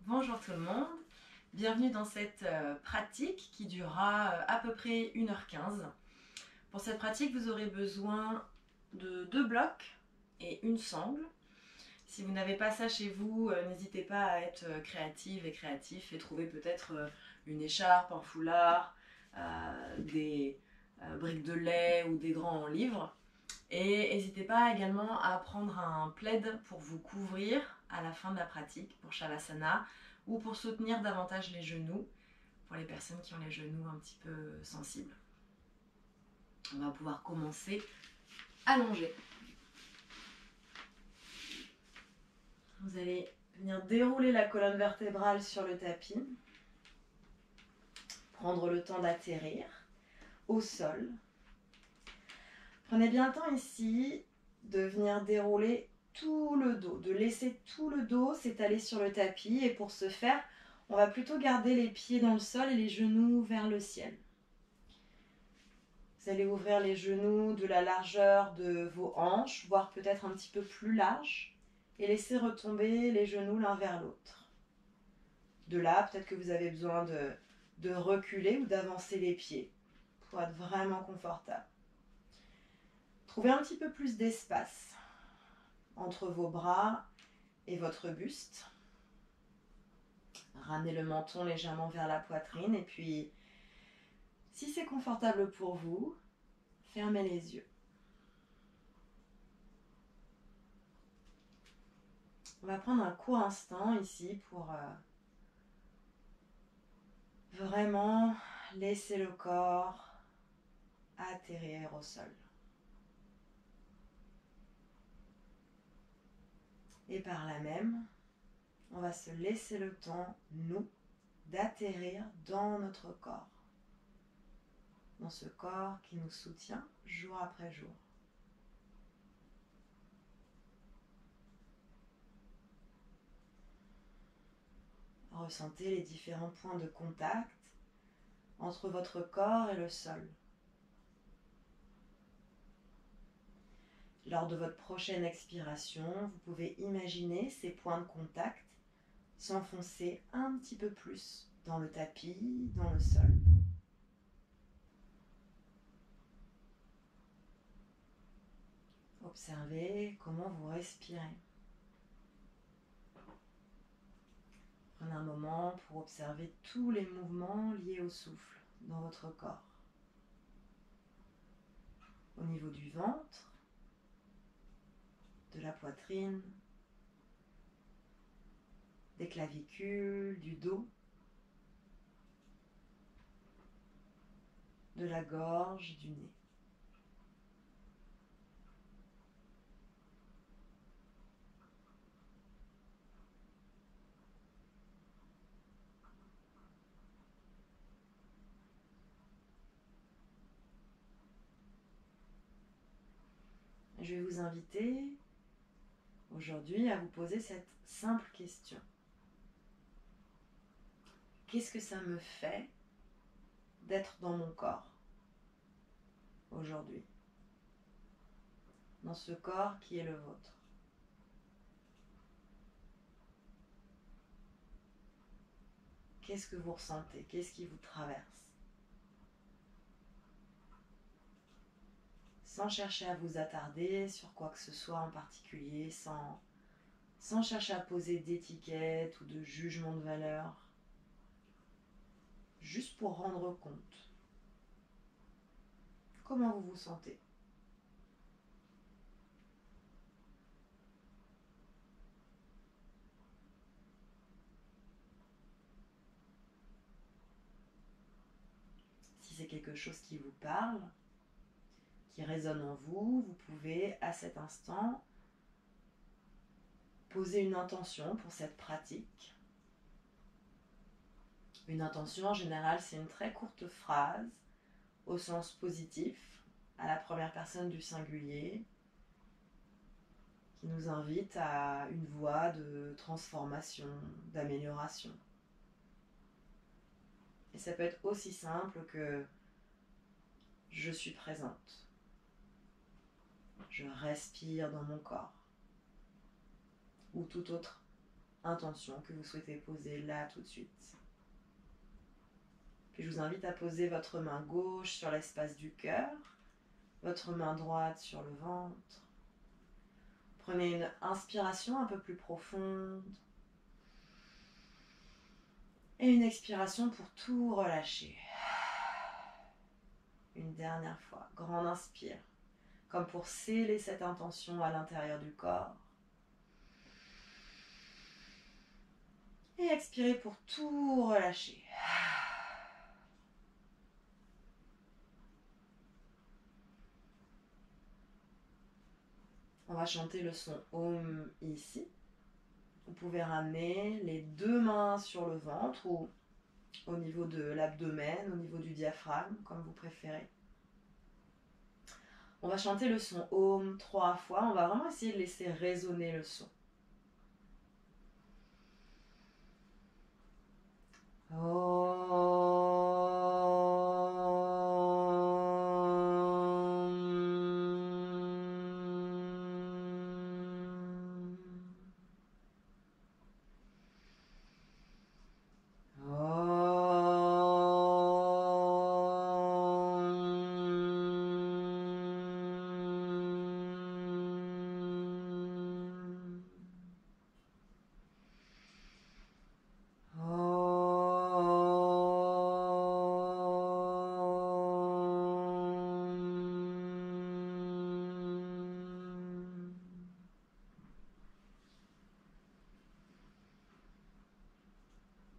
Bonjour tout le monde, bienvenue dans cette pratique qui durera à peu près 1h15. Pour cette pratique, vous aurez besoin de 2 blocs et une sangle. Si vous n'avez pas ça chez vous, n'hésitez pas à être créative et créatif et trouver peut-être une écharpe, un foulard, des briques de lait ou des grands livres. Et n'hésitez pas également à prendre un plaid pour vous couvrir à la fin de la pratique pour Shavasana ou pour soutenir davantage les genoux pour les personnes qui ont les genoux un petit peu sensibles. On va pouvoir commencer allongé. Vous allez venir dérouler la colonne vertébrale sur le tapis, prendre le temps d'atterrir au sol. Prenez bien le temps ici de venir dérouler tout le dos, de laisser tout le dos s'étaler sur le tapis. Et pour ce faire, on va plutôt garder les pieds dans le sol et les genoux vers le ciel. Vous allez ouvrir les genoux de la largeur de vos hanches, voire peut-être un petit peu plus large, et laisser retomber les genoux l'un vers l'autre. De là, peut-être que vous avez besoin de reculer ou d'avancer les pieds pour être vraiment confortable. Trouvez un petit peu plus d'espace entre vos bras et votre buste. Ramenez le menton légèrement vers la poitrine et puis, si c'est confortable pour vous, fermez les yeux. On va prendre un court instant ici pour vraiment laisser le corps atterrir au sol. Et par là même, on va se laisser le temps, nous, d'atterrir dans notre corps. Dans ce corps qui nous soutient jour après jour. Ressentez les différents points de contact entre votre corps et le sol. Lors de votre prochaine expiration, vous pouvez imaginer ces points de contact s'enfoncer un petit peu plus dans le tapis, dans le sol. Observez comment vous respirez. Prenez un moment pour observer tous les mouvements liés au souffle dans votre corps. Au niveau du ventre, de la poitrine, des clavicules, du dos, de la gorge, du nez. Je vais vous inviter aujourd'hui à vous poser cette simple question. Qu'est-ce que ça me fait d'être dans mon corps aujourd'hui? Dans ce corps qui est le vôtre. Qu'est-ce que vous ressentez? Qu'est-ce qui vous traverse? Sans chercher à vous attarder sur quoi que ce soit en particulier, sans chercher à poser d'étiquette ou de jugement de valeur, juste pour rendre compte. Comment vous vous sentez? Si c'est quelque chose qui vous parle, qui résonne en vous, vous pouvez à cet instant poser une intention pour cette pratique. Une intention en général, c'est une très courte phrase au sens positif, à la première personne du singulier, qui nous invite à une voie de transformation, d'amélioration. Et ça peut être aussi simple que je suis présente. Je respire dans mon corps. Ou toute autre intention que vous souhaitez poser là tout de suite. Puis je vous invite à poser votre main gauche sur l'espace du cœur, votre main droite sur le ventre. Prenez une inspiration un peu plus profonde et une expiration pour tout relâcher. Une dernière fois, grande inspire, comme pour sceller cette intention à l'intérieur du corps. Et expirez pour tout relâcher. On va chanter le son Om ici. Vous pouvez ramener les deux mains sur le ventre ou au niveau de l'abdomen, au niveau du diaphragme, comme vous préférez. On va chanter le son Om 3 fois. On va vraiment essayer de laisser résonner le son.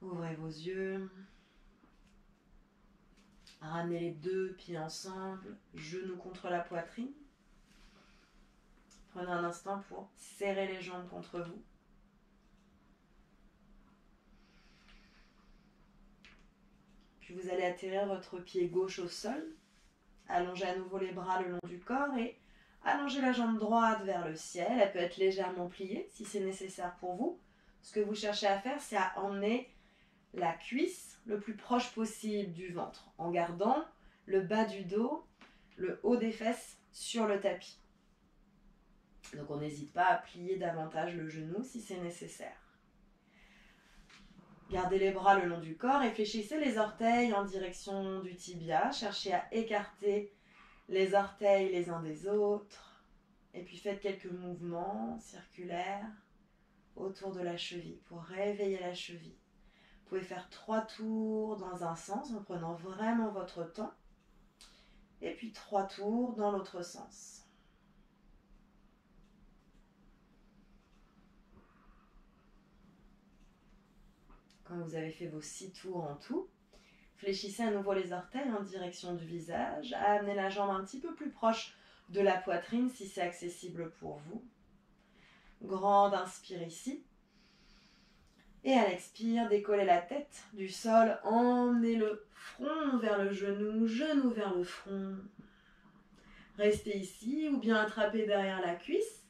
Ouvrez vos yeux. Ramenez les deux pieds ensemble, genoux contre la poitrine. Prenez un instant pour serrer les jambes contre vous. Puis vous allez atterrir votre pied gauche au sol. Allongez à nouveau les bras le long du corps et allongez la jambe droite vers le ciel. Elle peut être légèrement pliée si c'est nécessaire pour vous. Ce que vous cherchez à faire, c'est à emmener la cuisse le plus proche possible du ventre, en gardant le bas du dos, le haut des fesses sur le tapis. Donc on n'hésite pas à plier davantage le genou si c'est nécessaire. Gardez les bras le long du corps et fléchissez les orteils en direction du tibia. Cherchez à écarter les orteils les uns des autres. Et puis faites quelques mouvements circulaires autour de la cheville pour réveiller la cheville. Vous pouvez faire 3 tours dans un sens en prenant vraiment votre temps. Et puis 3 tours dans l'autre sens. Quand vous avez fait vos 6 tours en tout, fléchissez à nouveau les orteils en direction du visage. Amenez la jambe un petit peu plus proche de la poitrine si c'est accessible pour vous. Grande inspire ici. Et à l'expire, décollez la tête du sol, emmenez le front vers le genou, genou vers le front. Restez ici ou bien attrapez derrière la cuisse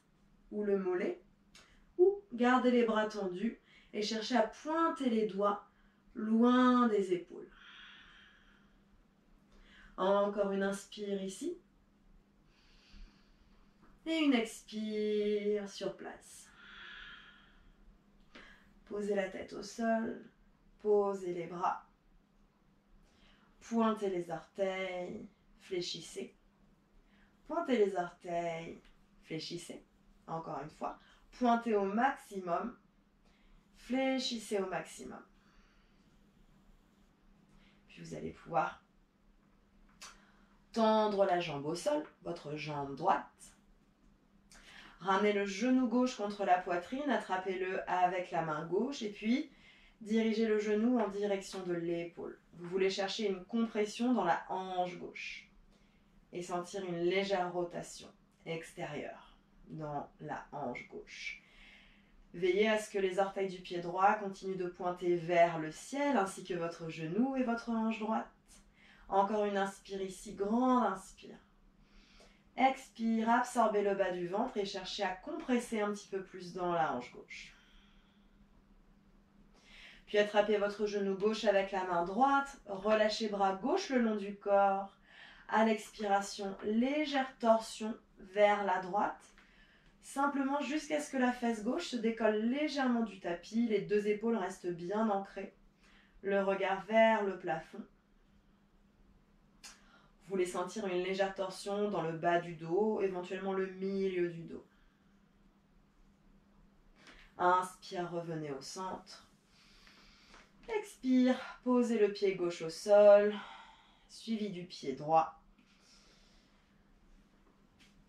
ou le mollet ou gardez les bras tendus et cherchez à pointer les doigts loin des épaules. Encore une inspire ici. Et une expire sur place. Posez la tête au sol, posez les bras, pointez les orteils, fléchissez. Pointez les orteils, fléchissez. Encore une fois, pointez au maximum, fléchissez au maximum. Puis vous allez pouvoir tendre la jambe au sol, votre jambe droite. Ramenez le genou gauche contre la poitrine, attrapez-le avec la main gauche et puis dirigez le genou en direction de l'épaule. Vous voulez chercher une compression dans la hanche gauche et sentir une légère rotation extérieure dans la hanche gauche. Veillez à ce que les orteils du pied droit continuent de pointer vers le ciel ainsi que votre genou et votre hanche droite. Encore une inspire ici, grande inspire. Expire, absorbez le bas du ventre et cherchez à compresser un petit peu plus dans la hanche gauche. Puis attrapez votre genou gauche avec la main droite, relâchez bras gauche le long du corps. À l'expiration, légère torsion vers la droite. simplement jusqu'à ce que la fesse gauche se décolle légèrement du tapis, les deux épaules restent bien ancrées, le regard vers le plafond. Vous voulez sentir une légère torsion dans le bas du dos, éventuellement le milieu du dos. Inspire, revenez au centre. Expire, posez le pied gauche au sol, suivi du pied droit.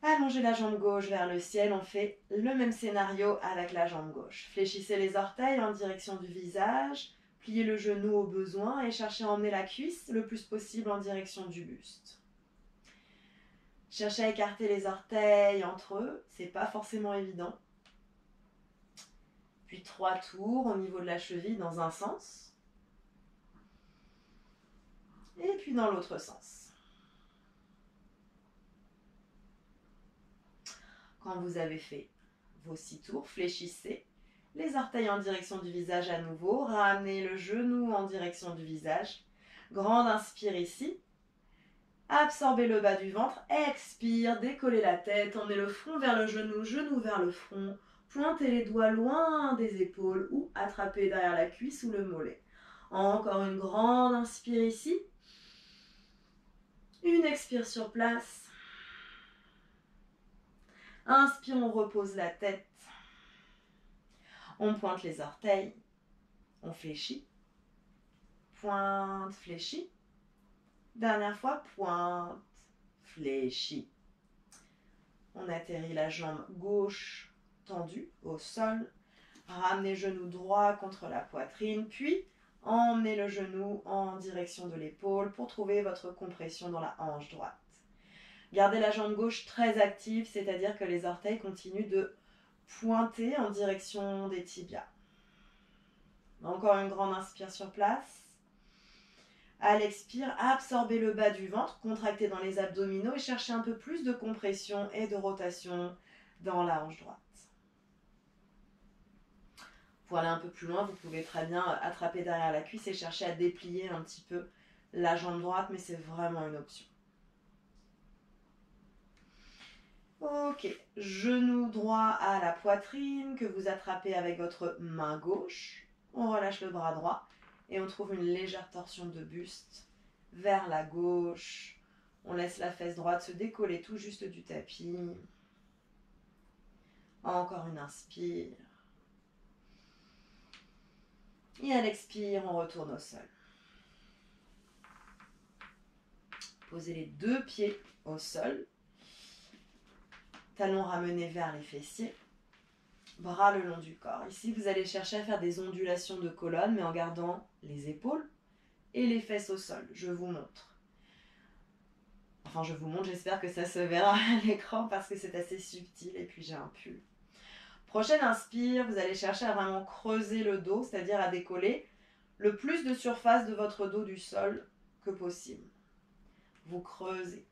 Allongez la jambe gauche vers le ciel, on fait le même scénario avec la jambe gauche. Fléchissez les orteils en direction du visage, pliez le genou au besoin et cherchez à emmener la cuisse le plus possible en direction du buste. Cherchez à écarter les orteils entre eux, c'est pas forcément évident. Puis 3 tours au niveau de la cheville dans un sens. Et puis dans l'autre sens. Quand vous avez fait vos 6 tours, fléchissez les orteils en direction du visage à nouveau. Ramenez le genou en direction du visage. Grande inspire ici. Absorbez le bas du ventre. Expire, décollez la tête. Emmenez le front vers le genou, genou vers le front. Pointez les doigts loin des épaules ou attrapez derrière la cuisse ou le mollet. Encore une grande inspire ici. Une expire sur place. Inspire, on repose la tête. On pointe les orteils. On fléchit. Pointe, fléchit. Dernière fois, pointe, fléchit. On atterrit la jambe gauche tendue au sol. Ramenez genou droit contre la poitrine. Puis, emmenez le genou en direction de l'épaule pour trouver votre compression dans la hanche droite. Gardez la jambe gauche très active, c'est-à-dire que les orteils continuent de pointer en direction des tibias. Encore une grande inspire sur place. À l'expire, absorbez le bas du ventre, contractez dans les abdominaux et cherchez un peu plus de compression et de rotation dans la hanche droite. Pour aller un peu plus loin, vous pouvez très bien attraper derrière la cuisse et chercher à déplier un petit peu la jambe droite, mais c'est vraiment une option. Ok, genou droit à la poitrine que vous attrapez avec votre main gauche. On relâche le bras droit et on trouve une légère torsion de buste vers la gauche. On laisse la fesse droite se décoller tout juste du tapis. Encore une inspire. Et à l'expire, on retourne au sol. Posez les deux pieds au sol. Talons ramenés vers les fessiers. Bras le long du corps. Ici, vous allez chercher à faire des ondulations de colonne, mais en gardant les épaules et les fesses au sol. Je vous montre. Enfin, je vous montre, j'espère que ça se verra à l'écran parce que c'est assez subtil et puis j'ai un pull. Prochaine inspire, vous allez chercher à vraiment creuser le dos, c'est-à-dire à décoller le plus de surface de votre dos du sol que possible. Vous creusez.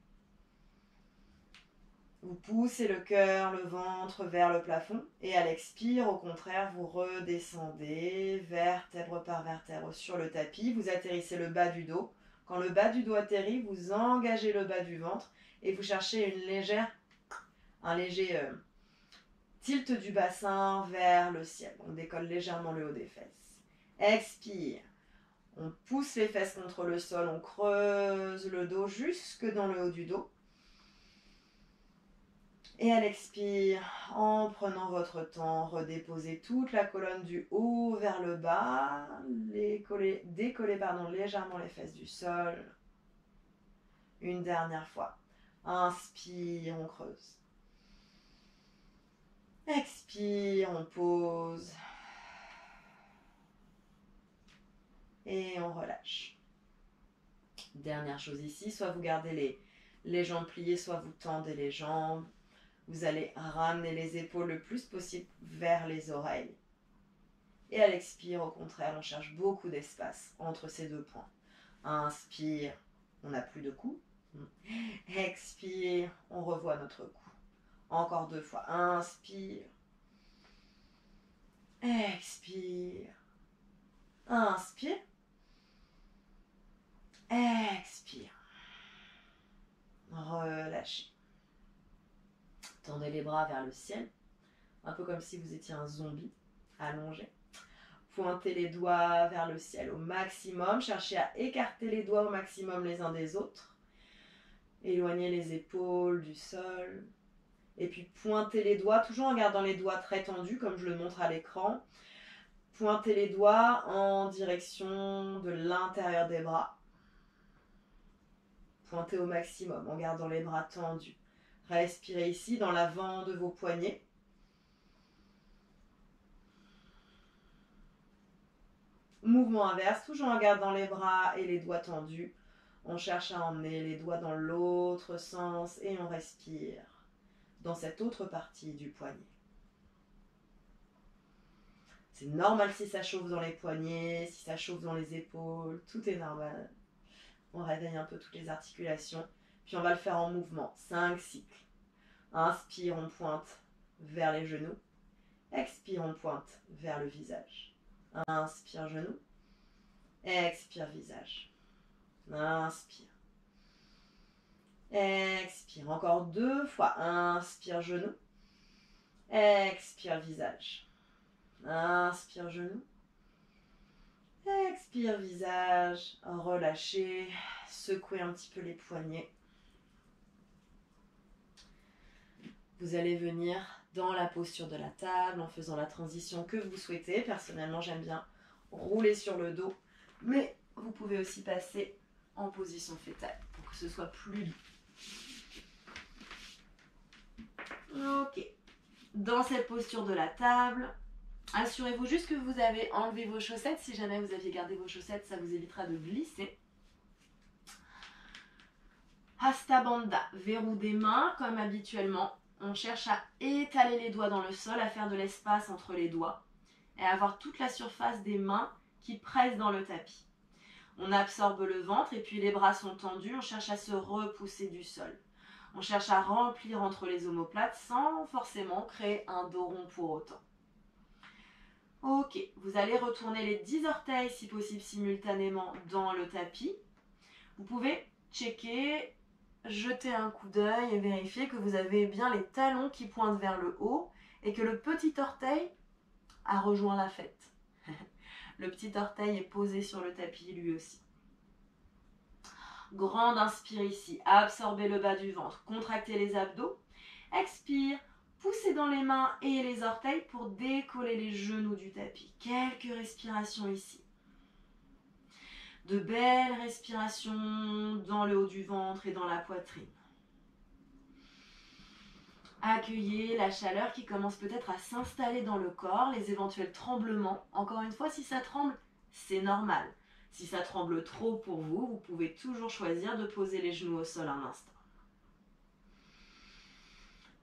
Vous poussez le cœur, le ventre vers le plafond et à l'expire, au contraire, vous redescendez vertèbre par vertèbre sur le tapis. Vous atterrissez le bas du dos. Quand le bas du dos atterrit, vous engagez le bas du ventre et vous cherchez un léger tilt du bassin vers le ciel. On décolle légèrement le haut des fesses. Expire. On pousse les fesses contre le sol, on creuse le dos jusque dans le haut du dos. Et à l'expire, en prenant votre temps, redéposez toute la colonne du haut vers le bas. Décollez légèrement les fesses du sol. Une dernière fois. Inspire, on creuse. Expire, on pose. Et on relâche. Dernière chose ici, soit vous gardez les jambes pliées, soit vous tendez les jambes. Vous allez ramener les épaules le plus possible vers les oreilles. Et à l'expire, au contraire, on cherche beaucoup d'espace entre ces deux points. Inspire, on n'a plus de cou. Expire, on revoit notre cou. Encore 2 fois. Inspire. Expire. Inspire. Expire. Relâchez. Tendez les bras vers le ciel. un peu comme si vous étiez un zombie allongé. Pointez les doigts vers le ciel au maximum. Cherchez à écarter les doigts au maximum les uns des autres. Éloignez les épaules du sol. Et puis pointez les doigts, toujours en gardant les doigts très tendus comme je le montre à l'écran. Pointez les doigts en direction de l'intérieur des bras. Pointez au maximum en gardant les bras tendus. Respirez ici dans l'avant de vos poignets. Mouvement inverse, toujours en gardant les bras et les doigts tendus. On cherche à emmener les doigts dans l'autre sens et on respire dans cette autre partie du poignet. C'est normal si ça chauffe dans les poignets, si ça chauffe dans les épaules, tout est normal. On réveille un peu toutes les articulations, puis on va le faire en mouvement, 5 cycles. Inspire, on pointe vers les genoux. Expire, on pointe vers le visage. Inspire, genou. Expire, visage. Inspire. Expire. Encore 2 fois. Inspire, genou. Expire, visage. Inspire, genou. Expire, visage. Relâchez. Secouez un petit peu les poignets. Vous allez venir dans la posture de la table en faisant la transition que vous souhaitez. Personnellement, j'aime bien rouler sur le dos, mais vous pouvez aussi passer en position fétale pour que ce soit plus doux. Ok. Dans cette posture de la table, assurez-vous juste que vous avez enlevé vos chaussettes. Si jamais vous aviez gardé vos chaussettes, ça vous évitera de glisser. Hasta Bandha, verrou des mains comme habituellement. On cherche à étaler les doigts dans le sol, à faire de l'espace entre les doigts et à avoir toute la surface des mains qui presse dans le tapis. On absorbe le ventre et puis les bras sont tendus, on cherche à se repousser du sol. On cherche à remplir entre les omoplates sans forcément créer un dos rond pour autant. Ok, vous allez retourner les 10 orteils si possible simultanément dans le tapis. Vous pouvez checker, jeter un coup d'œil et vérifier que vous avez bien les talons qui pointent vers le haut et que le petit orteil a rejoint la fête. Le petit orteil est posé sur le tapis lui aussi. Grande inspire ici, absorbez le bas du ventre, contractez les abdos. Expire, poussez dans les mains et les orteils pour décoller les genoux du tapis. Quelques respirations ici. De belles respirations dans le haut du ventre et dans la poitrine. Accueillez la chaleur qui commence peut-être à s'installer dans le corps, les éventuels tremblements. Encore une fois, si ça tremble, c'est normal. Si ça tremble trop pour vous, vous pouvez toujours choisir de poser les genoux au sol un instant.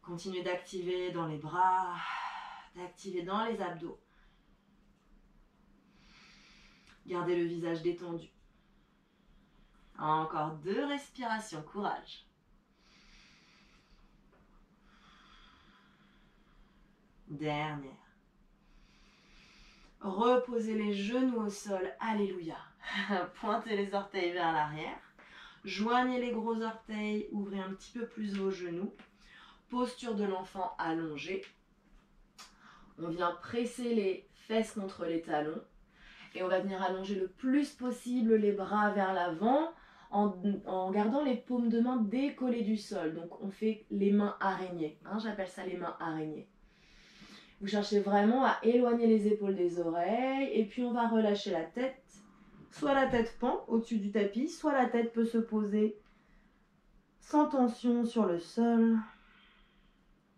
Continuez d'activer dans les bras, d'activer dans les abdos. Gardez le visage détendu. Encore 2 respirations, courage. Dernière. Reposez les genoux au sol, alléluia. Pointez les orteils vers l'arrière. Joignez les gros orteils, ouvrez un petit peu plus vos genoux. Posture de l'enfant allongé. On vient presser les fesses contre les talons. Et on va venir allonger le plus possible les bras vers l'avant en gardant les paumes de main décollées du sol. Donc on fait les mains araignées. J'appelle ça les mains araignées. Vous cherchez vraiment à éloigner les épaules des oreilles et puis on va relâcher la tête. Soit la tête pend au-dessus du tapis, soit la tête peut se poser sans tension sur le sol.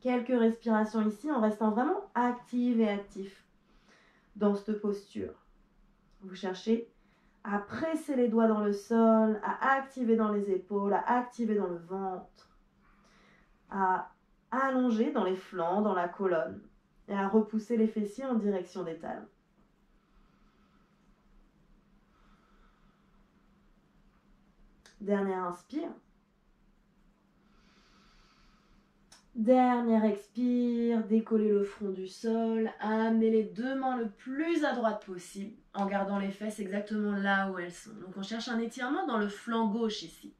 Quelques respirations ici en restant vraiment active et actif dans cette posture. Vous cherchez à presser les doigts dans le sol, à activer dans les épaules, à activer dans le ventre, à allonger dans les flancs, dans la colonne et à repousser les fessiers en direction des talons. Dernière inspire. Dernière expire, décollez le front du sol, amenez les 2 mains le plus à droite possible en gardant les fesses exactement là où elles sont. Donc on cherche un étirement dans le flanc gauche ici.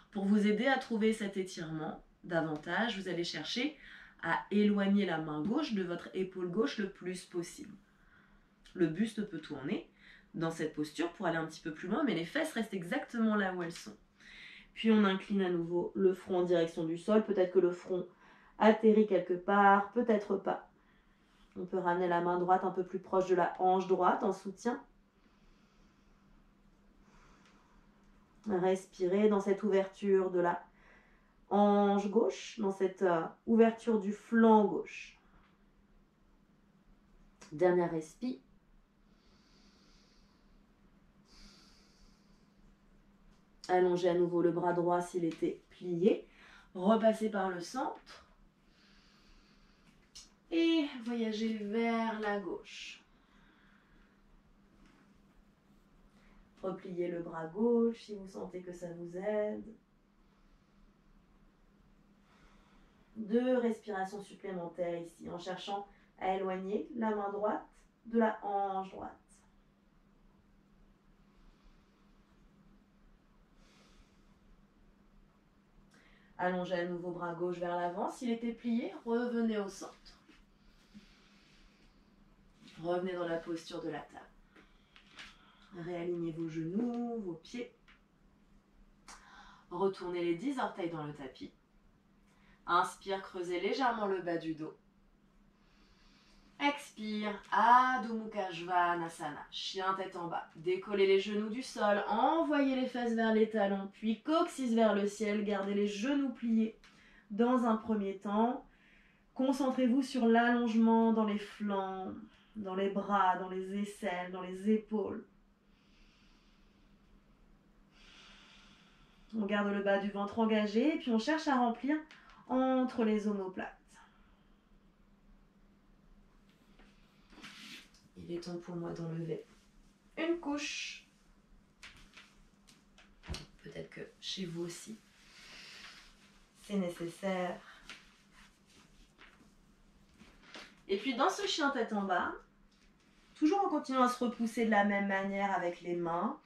Pour vous aider à trouver cet étirement davantage, vous allez chercher à éloigner la main gauche de votre épaule gauche le plus possible. Le buste peut tourner dans cette posture pour aller un petit peu plus loin, mais les fesses restent exactement là où elles sont. Puis on incline à nouveau le front en direction du sol. Peut-être que le front atterrit quelque part, peut-être pas. On peut ramener la main droite un peu plus proche de la hanche droite en soutien. Respirez dans cette ouverture de la hanche gauche, dans cette ouverture du flanc gauche. Dernière respire. Allongez à nouveau le bras droit s'il était plié. Repassez par le centre. Et voyagez vers la gauche. Repliez le bras gauche si vous sentez que ça vous aide. 2 respirations supplémentaires ici en cherchant à éloigner la main droite de la hanche droite. Allongez à nouveau bras gauche vers l'avant. S'il était plié, revenez au centre. Revenez dans la posture de la table. Réalignez vos genoux, vos pieds. Retournez les 10 orteils dans le tapis. Inspire, creusez légèrement le bas du dos. Expire, Adho Mukha Svanasana, chien tête en bas. Décollez les genoux du sol, envoyez les fesses vers les talons, puis coccyx vers le ciel. Gardez les genoux pliés dans un premier temps. Concentrez-vous sur l'allongement dans les flancs, dans les bras, dans les aisselles, dans les épaules. On garde le bas du ventre engagé et puis on cherche à remplir entre les omoplates. Il est temps pour moi d'enlever une couche. Peut-être que chez vous aussi, c'est nécessaire. Et puis dans ce chien tête en bas, toujours en continuant à se repousser de la même manière avec les mains,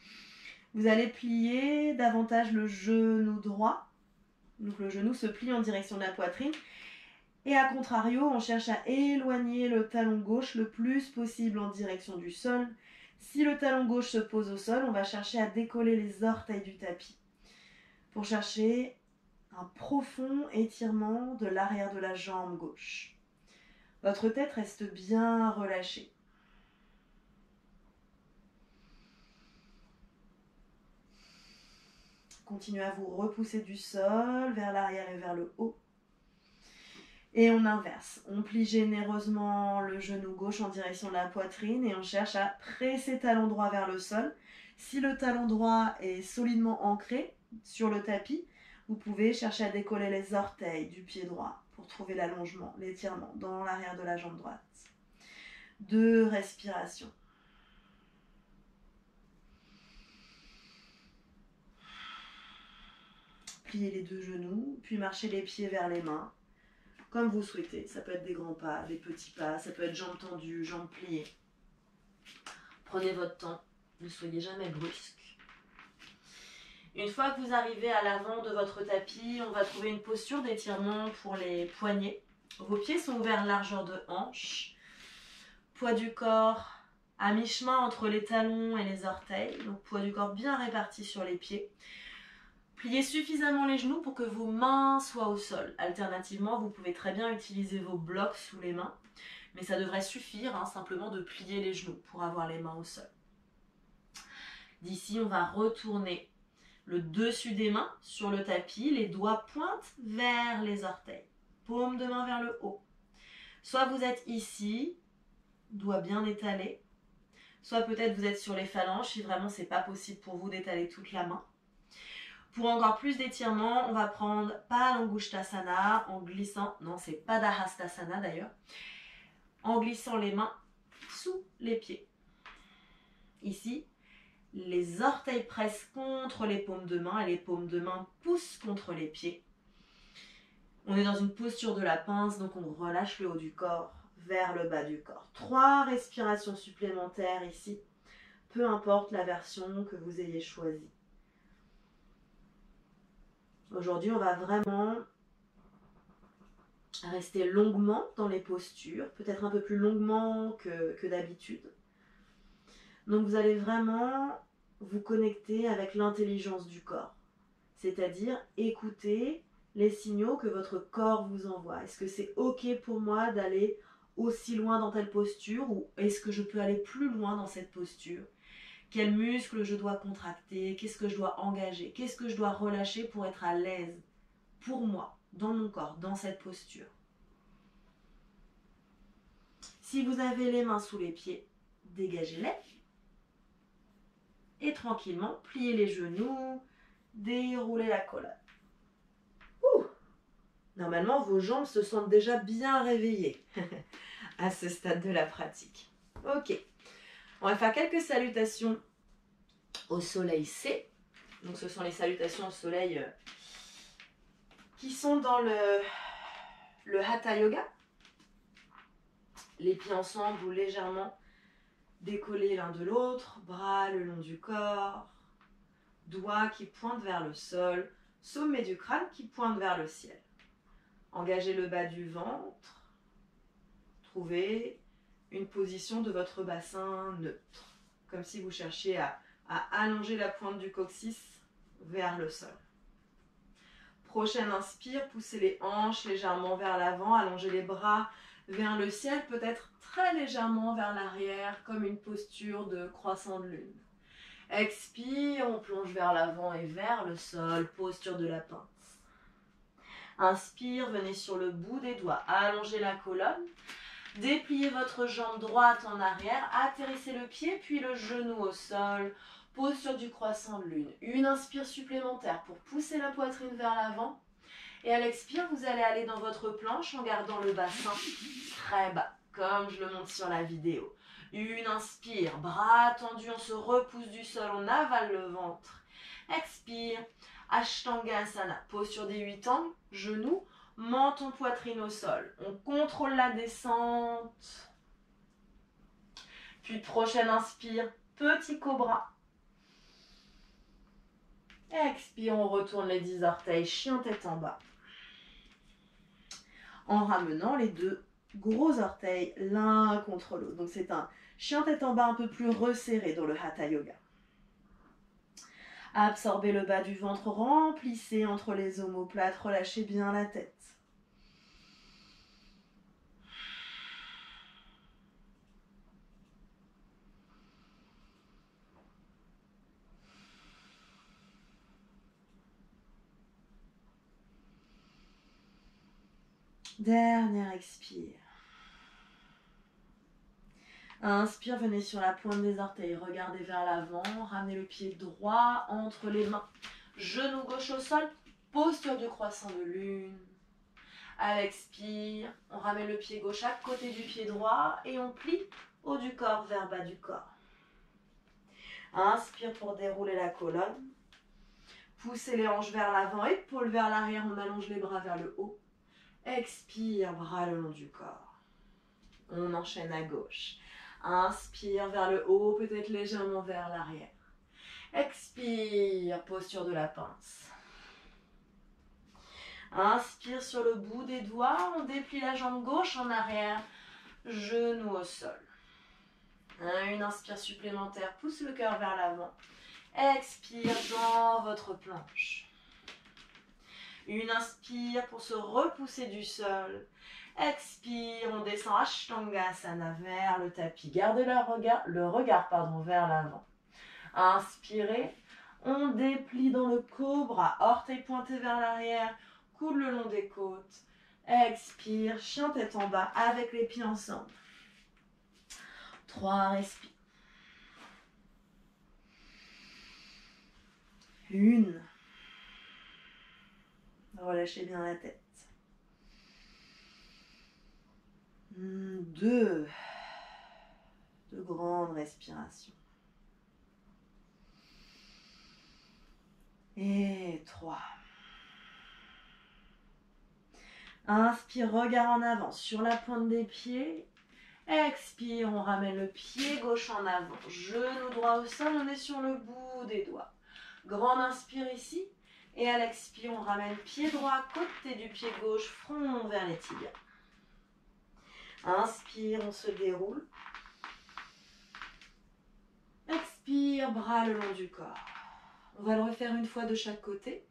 vous allez plier davantage le genou droit. Donc le genou se plie en direction de la poitrine. Et à contrario, on cherche à éloigner le talon gauche le plus possible en direction du sol. Si le talon gauche se pose au sol, on va chercher à décoller les orteils du tapis pour chercher un profond étirement de l'arrière de la jambe gauche. Votre tête reste bien relâchée. Continuez à vous repousser du sol vers l'arrière et vers le haut. Et on inverse. On plie généreusement le genou gauche en direction de la poitrine et on cherche à presser talon droit vers le sol. Si le talon droit est solidement ancré sur le tapis, vous pouvez chercher à décoller les orteils du pied droit pour trouver l'allongement, l'étirement dans l'arrière de la jambe droite. 2 respirations. Pliez les 2 genoux, puis marchez les pieds vers les mains. Comme vous souhaitez, ça peut être des grands pas, des petits pas, ça peut être jambes tendues, jambes pliées. Prenez votre temps, ne soyez jamais brusque. Une fois que vous arrivez à l'avant de votre tapis, on va trouver une posture d'étirement pour les poignets. Vos pieds sont ouverts largeur de hanche. Poids du corps à mi-chemin entre les talons et les orteils. Donc poids du corps bien réparti sur les pieds. Pliez suffisamment les genoux pour que vos mains soient au sol. Alternativement, vous pouvez très bien utiliser vos blocs sous les mains, mais ça devrait suffire simplement de plier les genoux pour avoir les mains au sol. D'ici, on va retourner le dessus des mains sur le tapis, les doigts pointent vers les orteils, paume de main vers le haut. Soit vous êtes ici, doigts bien étalés, soit peut-être vous êtes sur les phalanges si vraiment c'est pas possible pour vous d'étaler toute la main. Pour encore plus d'étirement, on va prendre Palangusthasana en glissant, non c'est Padahastasana d'ailleurs, en glissant les mains sous les pieds. Ici, les orteils pressent contre les paumes de main et les paumes de main poussent contre les pieds. On est dans une posture de la pince, donc on relâche le haut du corps vers le bas du corps. 3 respirations supplémentaires ici, peu importe la version que vous ayez choisie. Aujourd'hui, on va vraiment Restez longuement dans les postures, peut-être un peu plus longuement que d'habitude. Donc vous allez vraiment vous connecter avec l'intelligence du corps, c'est-à-dire écouter les signaux que votre corps vous envoie. Est-ce que c'est ok pour moi d'aller aussi loin dans telle posture ou est-ce que je peux aller plus loin dans cette posture? Quels muscles je dois contracter? Qu'est-ce que je dois engager? Qu'est-ce que je dois relâcher pour être à l'aise pour moi, dans mon corps, dans cette posture? Si vous avez les mains sous les pieds, dégagez-les. Et tranquillement, pliez les genoux, déroulez la colonne. Ouh. Normalement, vos jambes se sentent déjà bien réveillées à ce stade de la pratique. Ok, on va faire quelques salutations au soleil C. Donc ce sont les salutations au soleil qui sont dans le Hatha Yoga. Les pieds ensemble ou légèrement décollés l'un de l'autre, bras le long du corps, doigts qui pointent vers le sol, sommet du crâne qui pointe vers le ciel. Engagez le bas du ventre, trouvez une position de votre bassin neutre, comme si vous cherchiez à allonger la pointe du coccyx vers le sol. Prochaine inspire, poussez les hanches légèrement vers l'avant, allongez les bras vers le ciel, peut-être très légèrement vers l'arrière, comme une posture de croissant de lune. Expire, on plonge vers l'avant et vers le sol, posture de la pince. Inspire, venez sur le bout des doigts, allongez la colonne, dépliez votre jambe droite en arrière, atterrissez le pied puis le genou au sol, posture du croissant de lune. Une inspire supplémentaire pour pousser la poitrine vers l'avant. Et à l'expire, vous allez aller dans votre planche en gardant le bassin très bas, comme je le montre sur la vidéo. Une inspire, bras tendus, on se repousse du sol, on avale le ventre. Expire, Ashtangasana, posture des 8 angles, genoux, menton, poitrine au sol. On contrôle la descente. Puis prochaine inspire, petit cobra. Expire, on retourne les 10 orteils, chien tête en bas. En ramenant les deux gros orteils l'un contre l'autre. Donc c'est un chien tête en bas un peu plus resserré dans le Hatha Yoga. Absorbez le bas du ventre, remplissez entre les omoplates, relâchez bien la tête. Dernière expire. Inspire, venez sur la pointe des orteils, regardez vers l'avant, ramenez le pied droit entre les mains. Genou gauche au sol, posture du croissant de lune. À l'expire, on ramène le pied gauche à côté du pied droit et on plie haut du corps vers bas du corps. Inspire pour dérouler la colonne. Poussez les hanches vers l'avant, épaules vers l'arrière, on allonge les bras vers le haut. Expire, bras le long du corps. On enchaîne à gauche. Inspire vers le haut, peut-être légèrement vers l'arrière. Expire, posture de la pince. Inspire sur le bout des doigts, on déplie la jambe gauche en arrière, genou au sol. Une inspire supplémentaire, pousse le cœur vers l'avant. Expire dans votre planche. Une inspire pour se repousser du sol. Expire, on descend Ashtangasana vers le tapis. Gardez le regard vers l'avant. Inspirez, on déplie dans le cobra, orteils pointés vers l'arrière, coude le long des côtes. Expire, chien tête en bas avec les pieds ensemble. 3 respires. 1. Relâchez bien la tête. 2. De grandes respirations. Et 3. Inspire, regard en avant sur la pointe des pieds. Expire, on ramène le pied gauche en avant. Genou droit au sol, on est sur le bout des doigts. Grande inspire ici. Et à l'expire, on ramène pied droit, côté du pied gauche, front vers les tibias. Inspire, on se déroule. Expire, bras le long du corps. On va le refaire une fois de chaque côté.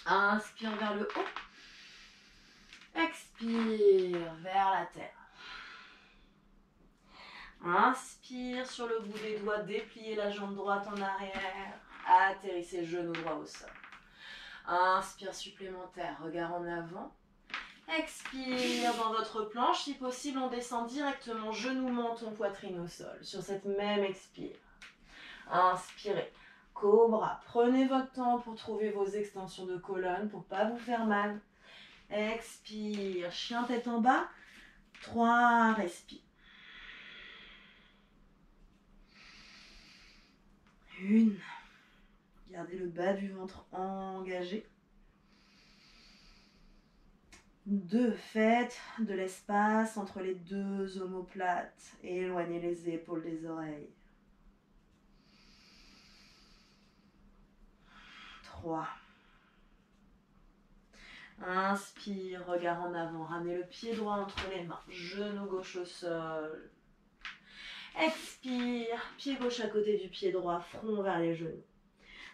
Inspire vers le haut. Expire vers la terre. Inspire sur le bout des doigts, dépliez la jambe droite en arrière. Atterrissez genou droit au sol. Inspire supplémentaire, regard en avant. Expire dans votre planche. Si possible, on descend directement genou, menton, poitrine au sol. Sur cette même expire. Inspirez. Cobra. Prenez votre temps pour trouver vos extensions de colonne pour ne pas vous faire mal. Expire. Chien tête en bas. 3. Respire. 1. Gardez le bas du ventre engagé. 2. Faites de l'espace entre les deux omoplates. Éloignez les épaules des oreilles. 3. Inspire, regard en avant. Ramenez le pied droit entre les mains. Genou gauche au sol. Expire, pied gauche à côté du pied droit, front vers les genoux.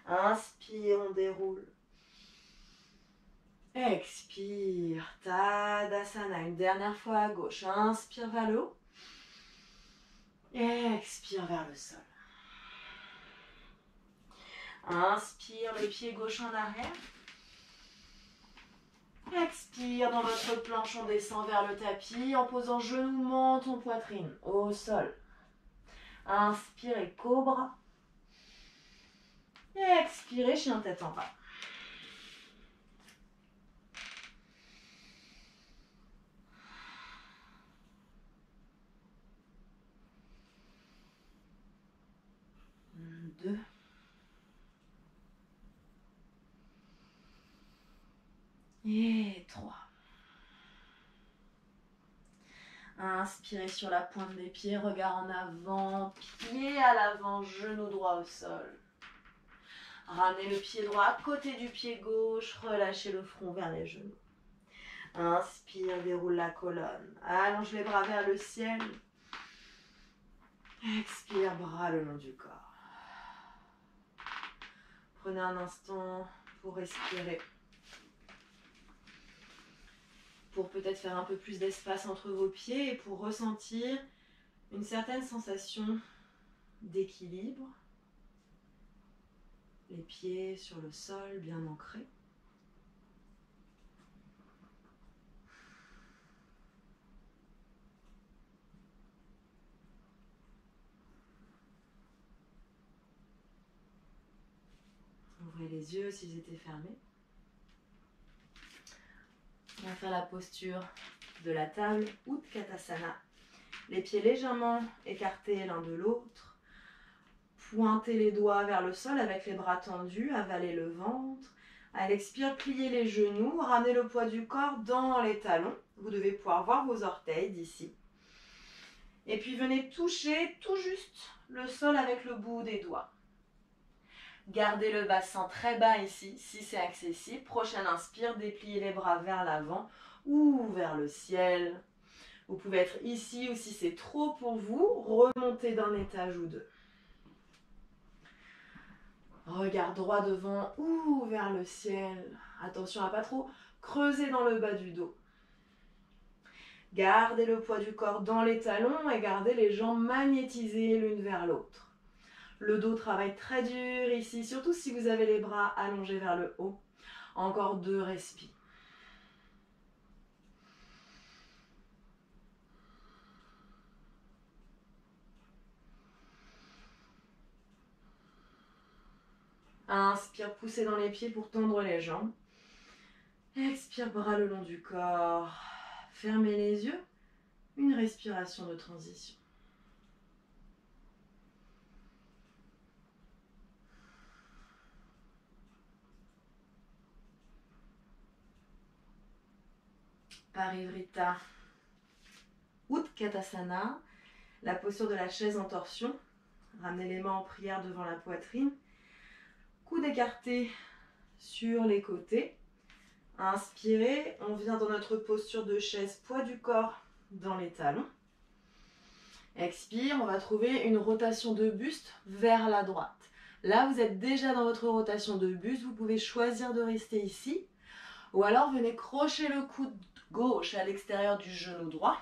Inspire, on déroule. Expire, Tadasana. Une dernière fois à gauche. Inspire vers le haut. Expire vers le sol. Inspire, le pied gauche en arrière. Expire, dans votre planche, on descend vers le tapis en posant genou, menton, poitrine au sol. Inspirez, cobra. Expirez, chien tête en bas. Deux. Et 3. Inspirez sur la pointe des pieds, regard en avant, pied à l'avant, genou droit au sol. Ramenez le pied droit à côté du pied gauche, relâchez le front vers les genoux. Inspire, déroule la colonne, allonge les bras vers le ciel. Expire, bras le long du corps. Prenez un instant pour respirer. Pour peut-être faire un peu plus d'espace entre vos pieds et pour ressentir une certaine sensation d'équilibre. Les pieds sur le sol bien ancrés. Ouvrez les yeux s'ils étaient fermés. On va faire la posture de la table, Utkatasana. Les pieds légèrement écartés l'un de l'autre. Pointez les doigts vers le sol avec les bras tendus, avalez le ventre. À l'expire, pliez les genoux, ramenez le poids du corps dans les talons. Vous devez pouvoir voir vos orteils d'ici. Et puis venez toucher tout juste le sol avec le bout des doigts. Gardez le bassin très bas ici, si c'est accessible. Prochaine inspire, dépliez les bras vers l'avant ou vers le ciel. Vous pouvez être ici ou si c'est trop pour vous, remontez d'un étage ou deux. Regard droit devant ou vers le ciel. Attention à pas trop creuser dans le bas du dos. Gardez le poids du corps dans les talons et gardez les jambes magnétisées l'une vers l'autre. Le dos travaille très dur ici, surtout si vous avez les bras allongés vers le haut. Encore 2 respires. Inspire, poussez dans les pieds pour tendre les jambes. Expire, bras le long du corps. Fermez les yeux. Une respiration de transition. Parivrita Utkatasana, la posture de la chaise en torsion. Ramenez les mains en prière devant la poitrine. Coude écarté sur les côtés. Inspirez, on vient dans notre posture de chaise, poids du corps dans les talons. Expire, on va trouver une rotation de buste vers la droite. Là, vous êtes déjà dans votre rotation de buste, vous pouvez choisir de rester ici. Ou alors, venez crocher le coude gauche à l'extérieur du genou droit.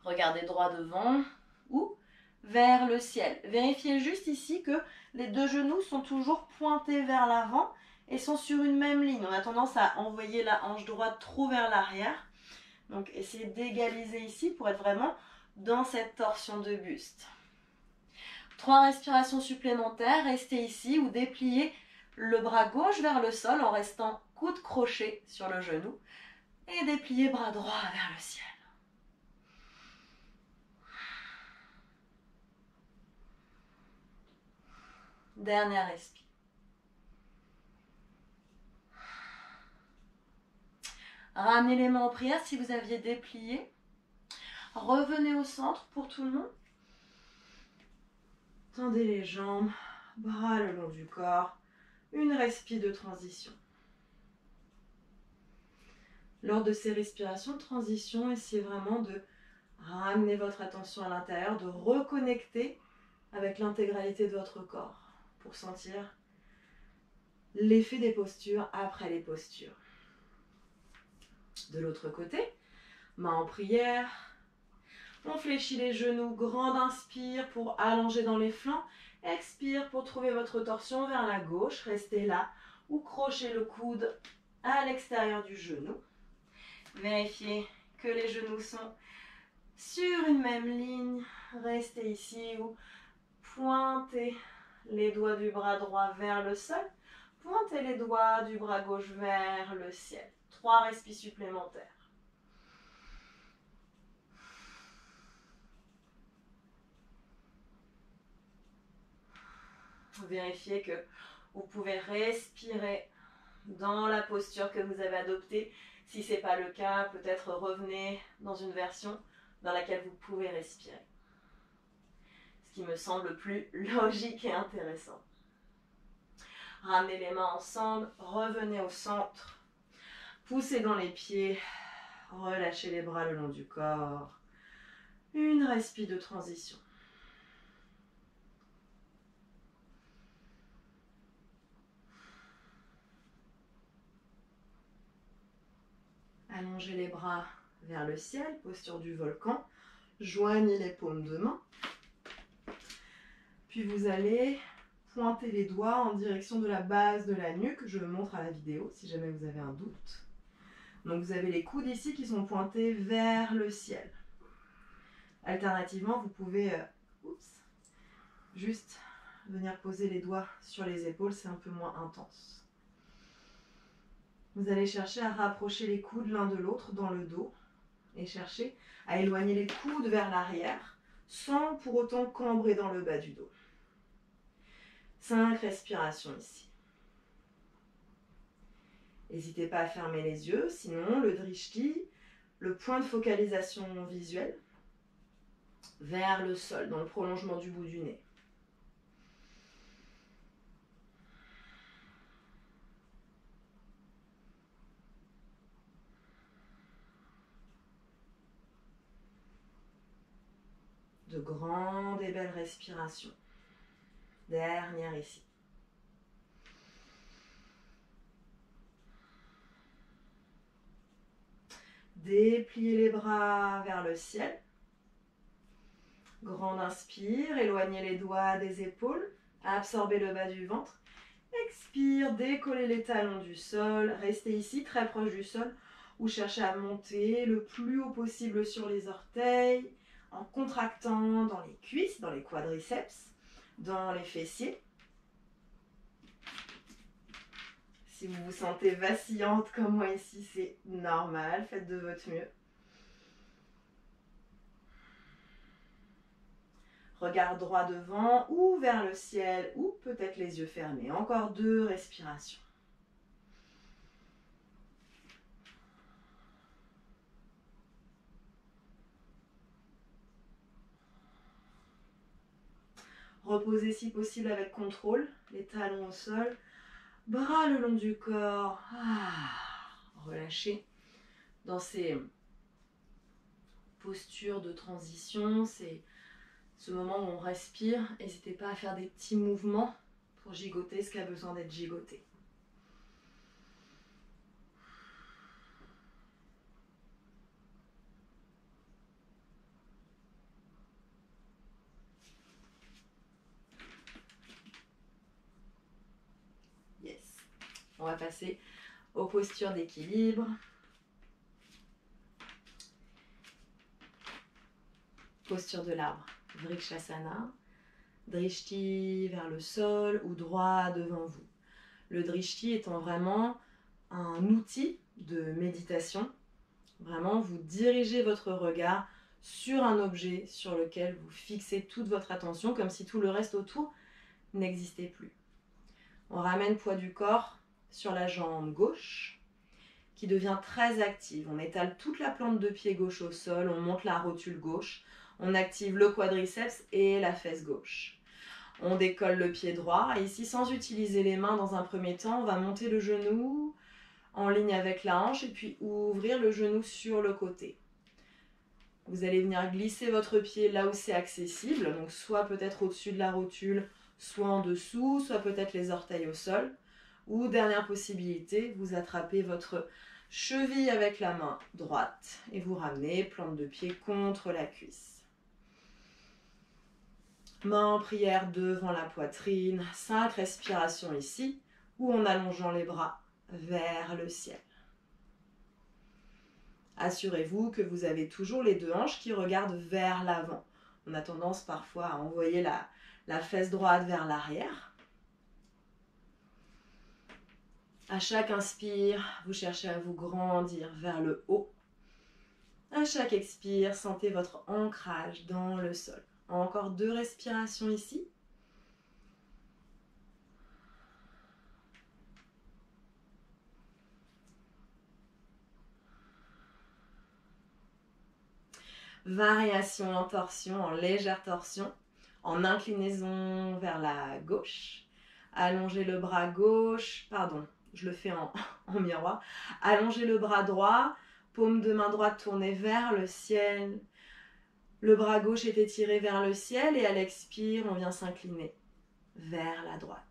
Regardez droit devant ou vers le ciel. Vérifiez juste ici que les deux genoux sont toujours pointés vers l'avant et sont sur une même ligne. On a tendance à envoyer la hanche droite trop vers l'arrière. Donc, essayez d'égaliser ici pour être vraiment dans cette torsion de buste. 3 respirations supplémentaires. Restez ici ou dépliez le bras gauche vers le sol en restant coude crochet sur le genou. Et dépliez bras droit vers le ciel. Dernière respire. Ramenez les mains en prière si vous aviez déplié. Revenez au centre pour tout le monde. Tendez les jambes, bras le long du corps. Une respire de transition. Lors de ces respirations de transition, essayez vraiment de ramener votre attention à l'intérieur, de reconnecter avec l'intégralité de votre corps pour sentir l'effet des postures après les postures. De l'autre côté, main en prière, on fléchit les genoux, grande inspire pour allonger dans les flancs, expire pour trouver votre torsion vers la gauche, restez là ou crochez le coude à l'extérieur du genou. Vérifiez que les genoux sont sur une même ligne, restez ici ou pointez les doigts du bras droit vers le sol, pointez les doigts du bras gauche vers le ciel. 3 respirations supplémentaires. Vérifiez que vous pouvez respirer dans la posture que vous avez adoptée. Si ce n'est pas le cas, peut-être revenez dans une version dans laquelle vous pouvez respirer. Ce qui me semble plus logique et intéressant. Ramenez les mains ensemble, revenez au centre. Poussez dans les pieds, relâchez les bras le long du corps. Une respire de transition. Allongez les bras vers le ciel, posture du volcan. Joignez les paumes de main. Puis vous allez pointer les doigts en direction de la base de la nuque. Je le montre à la vidéo si jamais vous avez un doute. Donc vous avez les coudes ici qui sont pointés vers le ciel. Alternativement, vous pouvez juste venir poser les doigts sur les épaules, c'est un peu moins intense. Vous allez chercher à rapprocher les coudes l'un de l'autre dans le dos et chercher à éloigner les coudes vers l'arrière sans pour autant cambrer dans le bas du dos. 5 respirations ici. N'hésitez pas à fermer les yeux, sinon le drishti, le point de focalisation visuelle, vers le sol, dans le prolongement du bout du nez. De grandes et belles respirations. Dernière ici. Dépliez les bras vers le ciel. Grande inspire, éloignez les doigts des épaules, absorbez le bas du ventre. Expire, décollez les talons du sol, restez ici très proche du sol ou cherchez à monter le plus haut possible sur les orteils en contractant dans les cuisses, dans les quadriceps, dans les fessiers. Si vous vous sentez vacillante comme moi ici, c'est normal, faites de votre mieux. Regard droit devant ou vers le ciel ou peut-être les yeux fermés. Encore 2 respirations. Reposez si possible avec contrôle, les talons au sol, bras le long du corps. Relâchez dans ces postures de transition, c'est ce moment où on respire. N'hésitez pas à faire des petits mouvements pour gigoter ce qui a besoin d'être gigoté. Yes. On va passer aux postures d'équilibre. Posture de l'arbre, Vrikshasana, Drishti vers le sol ou droit devant vous. Le Drishti étant vraiment un outil de méditation. Vraiment, vous dirigez votre regard sur un objet sur lequel vous fixez toute votre attention, comme si tout le reste autour n'existait plus. On ramène poids du corps sur la jambe gauche, qui devient très active. On étale toute la plante de pied gauche au sol, on monte la rotule gauche, on active le quadriceps et la fesse gauche. On décolle le pied droit et ici, sans utiliser les mains dans un premier temps, on va monter le genou en ligne avec la hanche et puis ouvrir le genou sur le côté. Vous allez venir glisser votre pied là où c'est accessible, donc soit peut-être au-dessus de la rotule, soit en dessous, soit peut-être les orteils au sol. Ou dernière possibilité, vous attrapez votre cheville avec la main droite et vous ramenez plante de pied contre la cuisse. Main en prière devant la poitrine, 5 respirations ici, ou en allongeant les bras vers le ciel. Assurez-vous que vous avez toujours les deux hanches qui regardent vers l'avant. On a tendance parfois à envoyer la fesse droite vers l'arrière. À chaque inspire, vous cherchez à vous grandir vers le haut. À chaque expire, sentez votre ancrage dans le sol. Encore 2 respirations ici. Variation en torsion, en légère torsion, en inclinaison vers la gauche. Allongez le bras gauche, pardon, je le fais en miroir. Allongez le bras droit, paume de main droite tournée vers le ciel. Le bras gauche est étiré vers le ciel et à l'expire, on vient s'incliner vers la droite.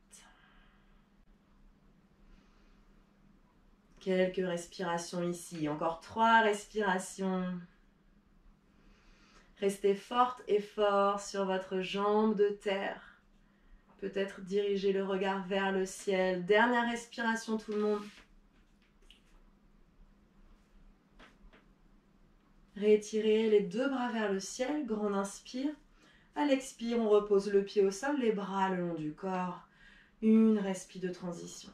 Quelques respirations ici, encore 3 respirations. Restez forte et fort sur votre jambe de terre. Peut-être diriger le regard vers le ciel. Dernière respiration tout le monde. Rétirez les 2 bras vers le ciel, grand inspire. À l'expire, on repose le pied au sol, les bras le long du corps. Une respi de transition.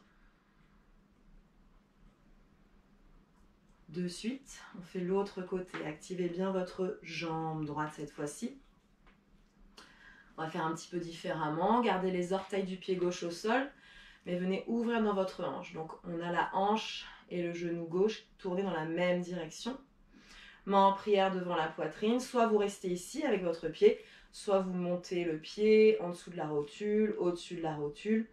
De suite, on fait l'autre côté. Activez bien votre jambe droite cette fois-ci. On va faire un petit peu différemment. Gardez les orteils du pied gauche au sol, mais venez ouvrir dans votre hanche. Donc on a la hanche et le genou gauche tournés dans la même direction. Main en prière devant la poitrine. Soit vous restez ici avec votre pied, soit vous montez le pied en dessous de la rotule, au-dessus de la rotule,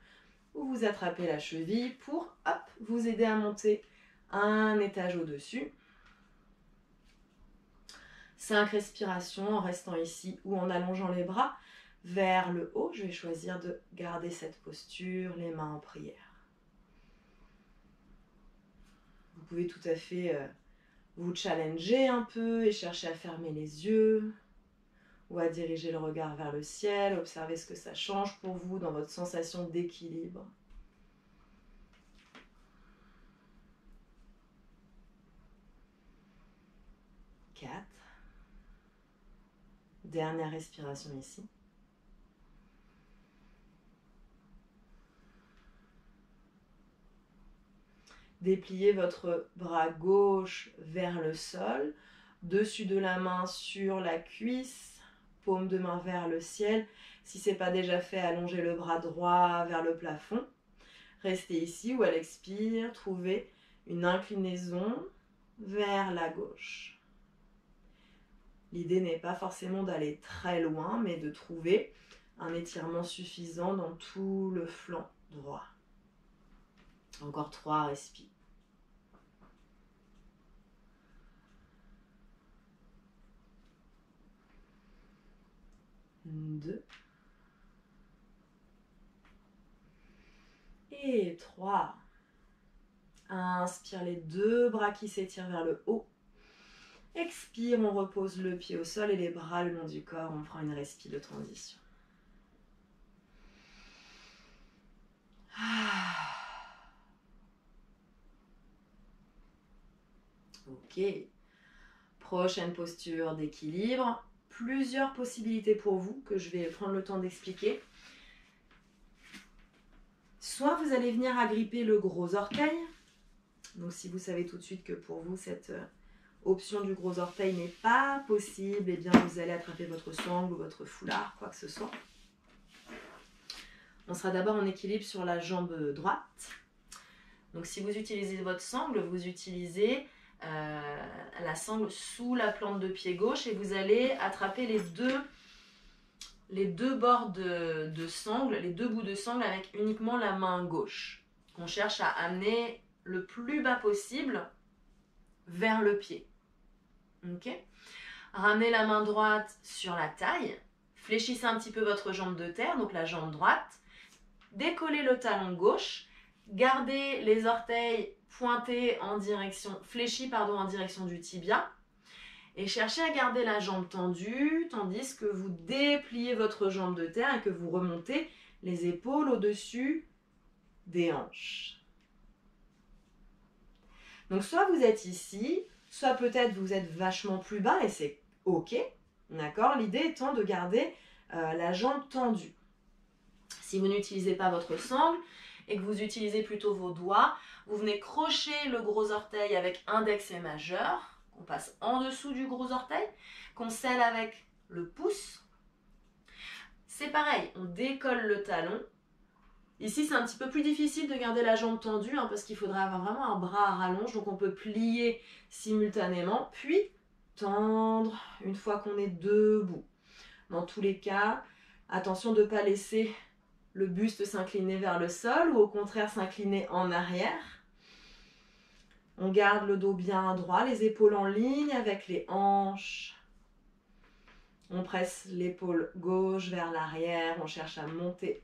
ou vous attrapez la cheville pour vous aider à monter un étage au-dessus. 5 respirations en restant ici ou en allongeant les bras vers le haut. Je vais choisir de garder cette posture, les mains en prière. Vous pouvez tout à fait vous challenger un peu et chercher à fermer les yeux ou à diriger le regard vers le ciel. Observez ce que ça change pour vous dans votre sensation d'équilibre. 4. Dernière respiration ici. Dépliez votre bras gauche vers le sol, dessus de la main sur la cuisse, paume de main vers le ciel. Si ce n'est pas déjà fait, allongez le bras droit vers le plafond. Restez ici ou à l'expire, trouvez une inclinaison vers la gauche. L'idée n'est pas forcément d'aller très loin, mais de trouver un étirement suffisant dans tout le flanc droit. Encore 3, respire. 2. Et 3. Inspire les 2 bras qui s'étirent vers le haut. Expire, on repose le pied au sol et les bras le long du corps. On prend une respiration de transition. Ok. Prochaine posture d'équilibre. Plusieurs possibilités pour vous que je vais prendre le temps d'expliquer. Soit vous allez venir agripper le gros orteil. Donc si vous savez tout de suite que pour vous cette option du gros orteil n'est pas possible, eh bien vous allez attraper votre sangle ou votre foulard, quoi que ce soit. On sera d'abord en équilibre sur la jambe droite. Donc si vous utilisez votre sangle, vous utilisez la sangle sous la plante de pied gauche et vous allez attraper les deux bords de sangle, les 2 bouts de sangle avec uniquement la main gauche. On cherche à amener le plus bas possible vers le pied. Ok ? Ramenez la main droite sur la taille, fléchissez un petit peu votre jambe de terre, donc la jambe droite, décollez le talon gauche, gardez les orteils pointés fléchis en direction du tibia et cherchez à garder la jambe tendue tandis que vous dépliez votre jambe de terre et que vous remontez les épaules au-dessus des hanches. Donc soit vous êtes ici, soit peut-être vous êtes vachement plus bas et c'est ok, d'accord ? L'idée étant de garder la jambe tendue. Si vous n'utilisez pas votre sangle et que vous utilisez plutôt vos doigts, vous venez crocher le gros orteil avec index et majeur, qu'on passe en dessous du gros orteil, qu'on scelle avec le pouce. C'est pareil, on décolle le talon. Ici, c'est un petit peu plus difficile de garder la jambe tendue parce qu'il faudrait avoir vraiment un bras à rallonge. Donc, on peut plier simultanément, puis tendre une fois qu'on est debout. Dans tous les cas, attention de ne pas laisser le buste s'incliner vers le sol ou au contraire s'incliner en arrière. On garde le dos bien droit, les épaules en ligne avec les hanches. On presse l'épaule gauche vers l'arrière, on cherche à monter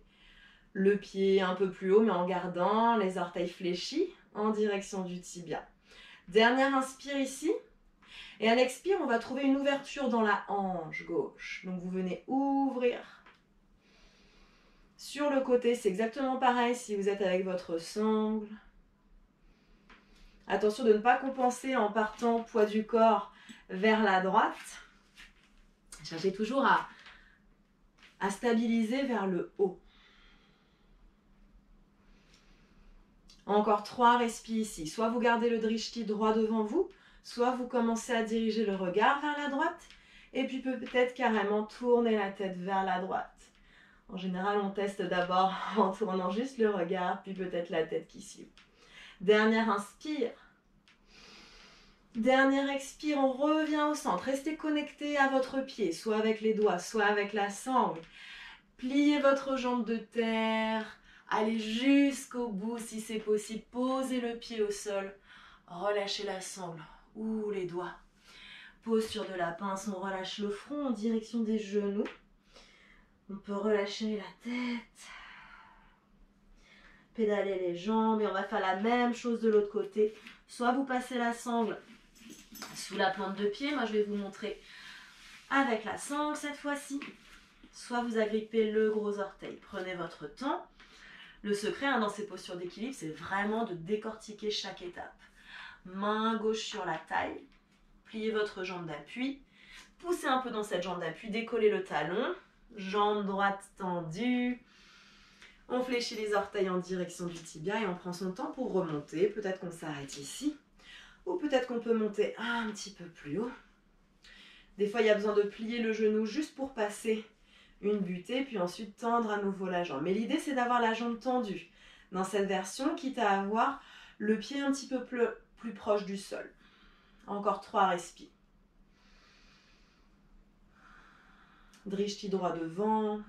le pied un peu plus haut, mais en gardant les orteils fléchis en direction du tibia. Dernière inspire ici. Et à l'expire, on va trouver une ouverture dans la hanche gauche. Donc vous venez ouvrir. Sur le côté, c'est exactement pareil si vous êtes avec votre sangle. Attention de ne pas compenser en partant poids du corps vers la droite. Cherchez toujours à stabiliser vers le haut. Encore 3 respires ici. Soit vous gardez le drishti droit devant vous, soit vous commencez à diriger le regard vers la droite, et puis peut-être carrément tourner la tête vers la droite. En général, on teste d'abord en tournant juste le regard, puis peut-être la tête qui suit. Dernière inspire. Dernière expire, on revient au centre. Restez connecté à votre pied, soit avec les doigts, soit avec la sangle. Pliez votre jambe de terre. Allez jusqu'au bout si c'est possible. Posez le pied au sol. Relâchez la sangle ou les doigts. Posture de la pince, on relâche le front en direction des genoux. On peut relâcher la tête. Pédaler les jambes et on va faire la même chose de l'autre côté. Soit vous passez la sangle sous la plante de pied. Moi, je vais vous montrer avec la sangle cette fois-ci. Soit vous agrippez le gros orteil. Prenez votre temps. Le secret dans ces postures d'équilibre, c'est vraiment de décortiquer chaque étape. Main gauche sur la taille. Pliez votre jambe d'appui. Poussez un peu dans cette jambe d'appui. Décollez le talon. Jambe droite tendue. On fléchit les orteils en direction du tibia et on prend son temps pour remonter. Peut-être qu'on s'arrête ici. Ou peut-être qu'on peut monter un petit peu plus haut. Des fois, il y a besoin de plier le genou juste pour passer une butée, puis ensuite tendre à nouveau la jambe. Mais l'idée, c'est d'avoir la jambe tendue dans cette version, quitte à avoir le pied un petit peu plus proche du sol. Encore 3 respires. Drishti droit devant.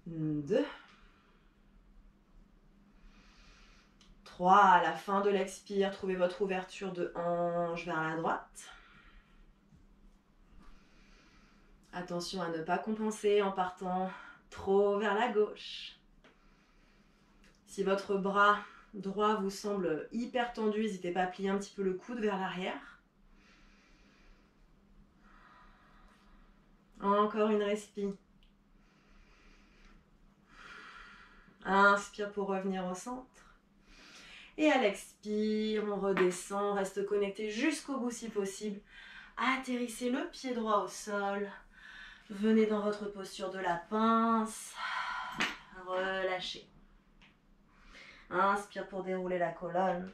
2, 3. À la fin de l'expire, trouvez votre ouverture de hanche vers la droite. Attention à ne pas compenser en partant trop vers la gauche. Si votre bras droit vous semble hyper tendu, n'hésitez pas à plier un petit peu le coude vers l'arrière. Encore une respire. Inspire pour revenir au centre. Et à l'expire, on redescend, reste connecté jusqu'au bout si possible. Atterrissez le pied droit au sol. Venez dans votre posture de la pince. Relâchez. Inspire pour dérouler la colonne.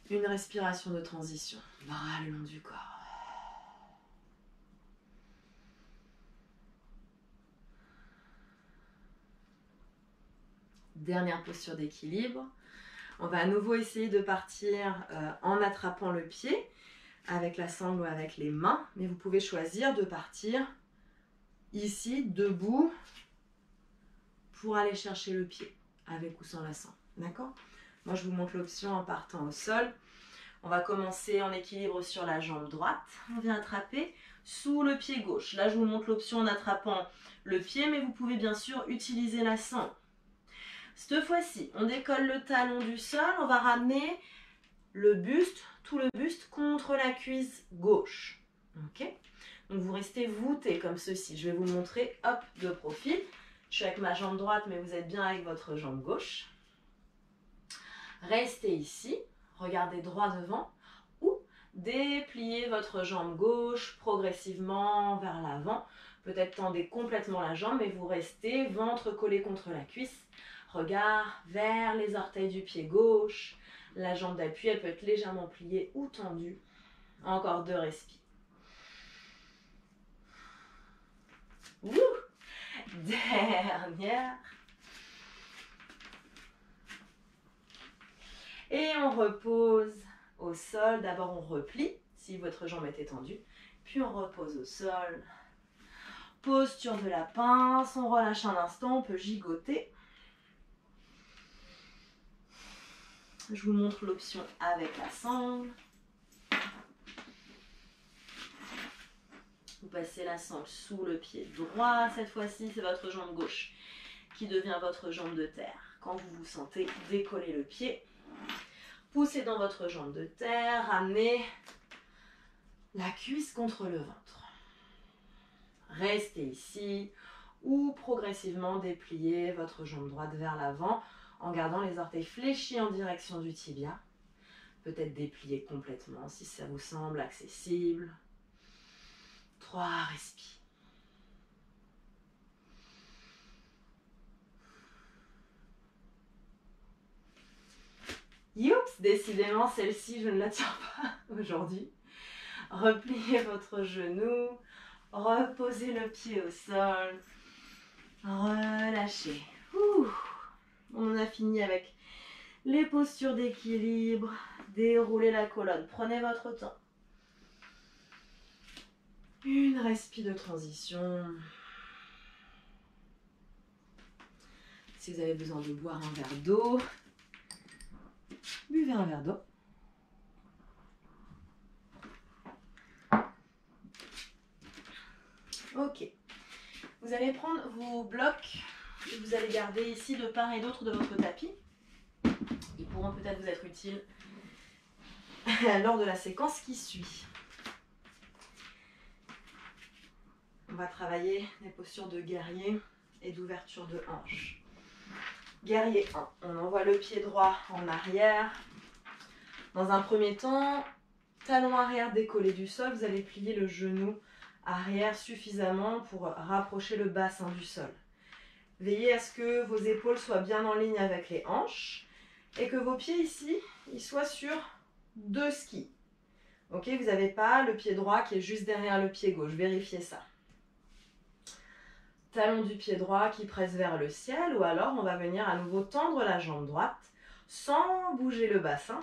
Une respiration de transition. Bras le long du corps. Dernière posture d'équilibre. On va à nouveau essayer de partir en attrapant le pied avec la sangle ou avec les mains. Mais vous pouvez choisir de partir ici, debout, pour aller chercher le pied, avec ou sans la sangle. D'accord ? Moi, je vous montre l'option en partant au sol. On va commencer en équilibre sur la jambe droite. On vient attraper sous le pied gauche. Là, je vous montre l'option en attrapant le pied, mais vous pouvez bien sûr utiliser la sangle. Cette fois-ci, on décolle le talon du sol. On va ramener le buste, tout le buste, contre la cuisse gauche. Ok ? Donc, vous restez voûté comme ceci. Je vais vous montrer, hop, de profil. Je suis avec ma jambe droite, mais vous êtes bien avec votre jambe gauche. Restez ici, regardez droit devant ou dépliez votre jambe gauche progressivement vers l'avant. Peut-être tendez complètement la jambe, mais vous restez ventre collé contre la cuisse. Regard vers les orteils du pied gauche. La jambe d'appui, elle peut être légèrement pliée ou tendue. Encore 2 respires. Ouh! Dernière. Et on repose au sol. D'abord, on replie si votre jambe est étendue. Puis, on repose au sol. Posture de la pince. On relâche un instant. On peut gigoter. Je vous montre l'option avec la sangle. Vous passez la sangle sous le pied droit. Cette fois-ci, c'est votre jambe gauche qui devient votre jambe de terre. Quand vous vous sentez, décoller le pied. Poussez dans votre jambe de terre. Ramenez la cuisse contre le ventre. Restez ici ou progressivement dépliez votre jambe droite vers l'avant en gardant les orteils fléchis en direction du tibia. Peut-être déplier complètement si ça vous semble accessible. 3 respires. Youps, décidément celle-ci je ne la tiens pas aujourd'hui. Repliez votre genou, reposez le pied au sol, relâchez. Ouh. On en a fini avec les postures d'équilibre, déroulez la colonne, prenez votre temps. Une respi de transition. Si vous avez besoin de boire un verre d'eau, buvez un verre d'eau. Ok. Vous allez prendre vos blocs que vous allez garder ici de part et d'autre de votre tapis. Ils pourront peut-être vous être utiles lors de la séquence qui suit. On va travailler les postures de guerrier et d'ouverture de hanche. Guerrier 1, on envoie le pied droit en arrière. Dans un premier temps, talon arrière décollé du sol, vous allez plier le genou arrière suffisamment pour rapprocher le bassin du sol. Veillez à ce que vos épaules soient bien en ligne avec les hanches et que vos pieds ici, ils soient sur 2 skis. Ok, vous n'avez pas le pied droit qui est juste derrière le pied gauche, vérifiez ça. Talon du pied droit qui presse vers le ciel ou alors on va venir à nouveau tendre la jambe droite sans bouger le bassin.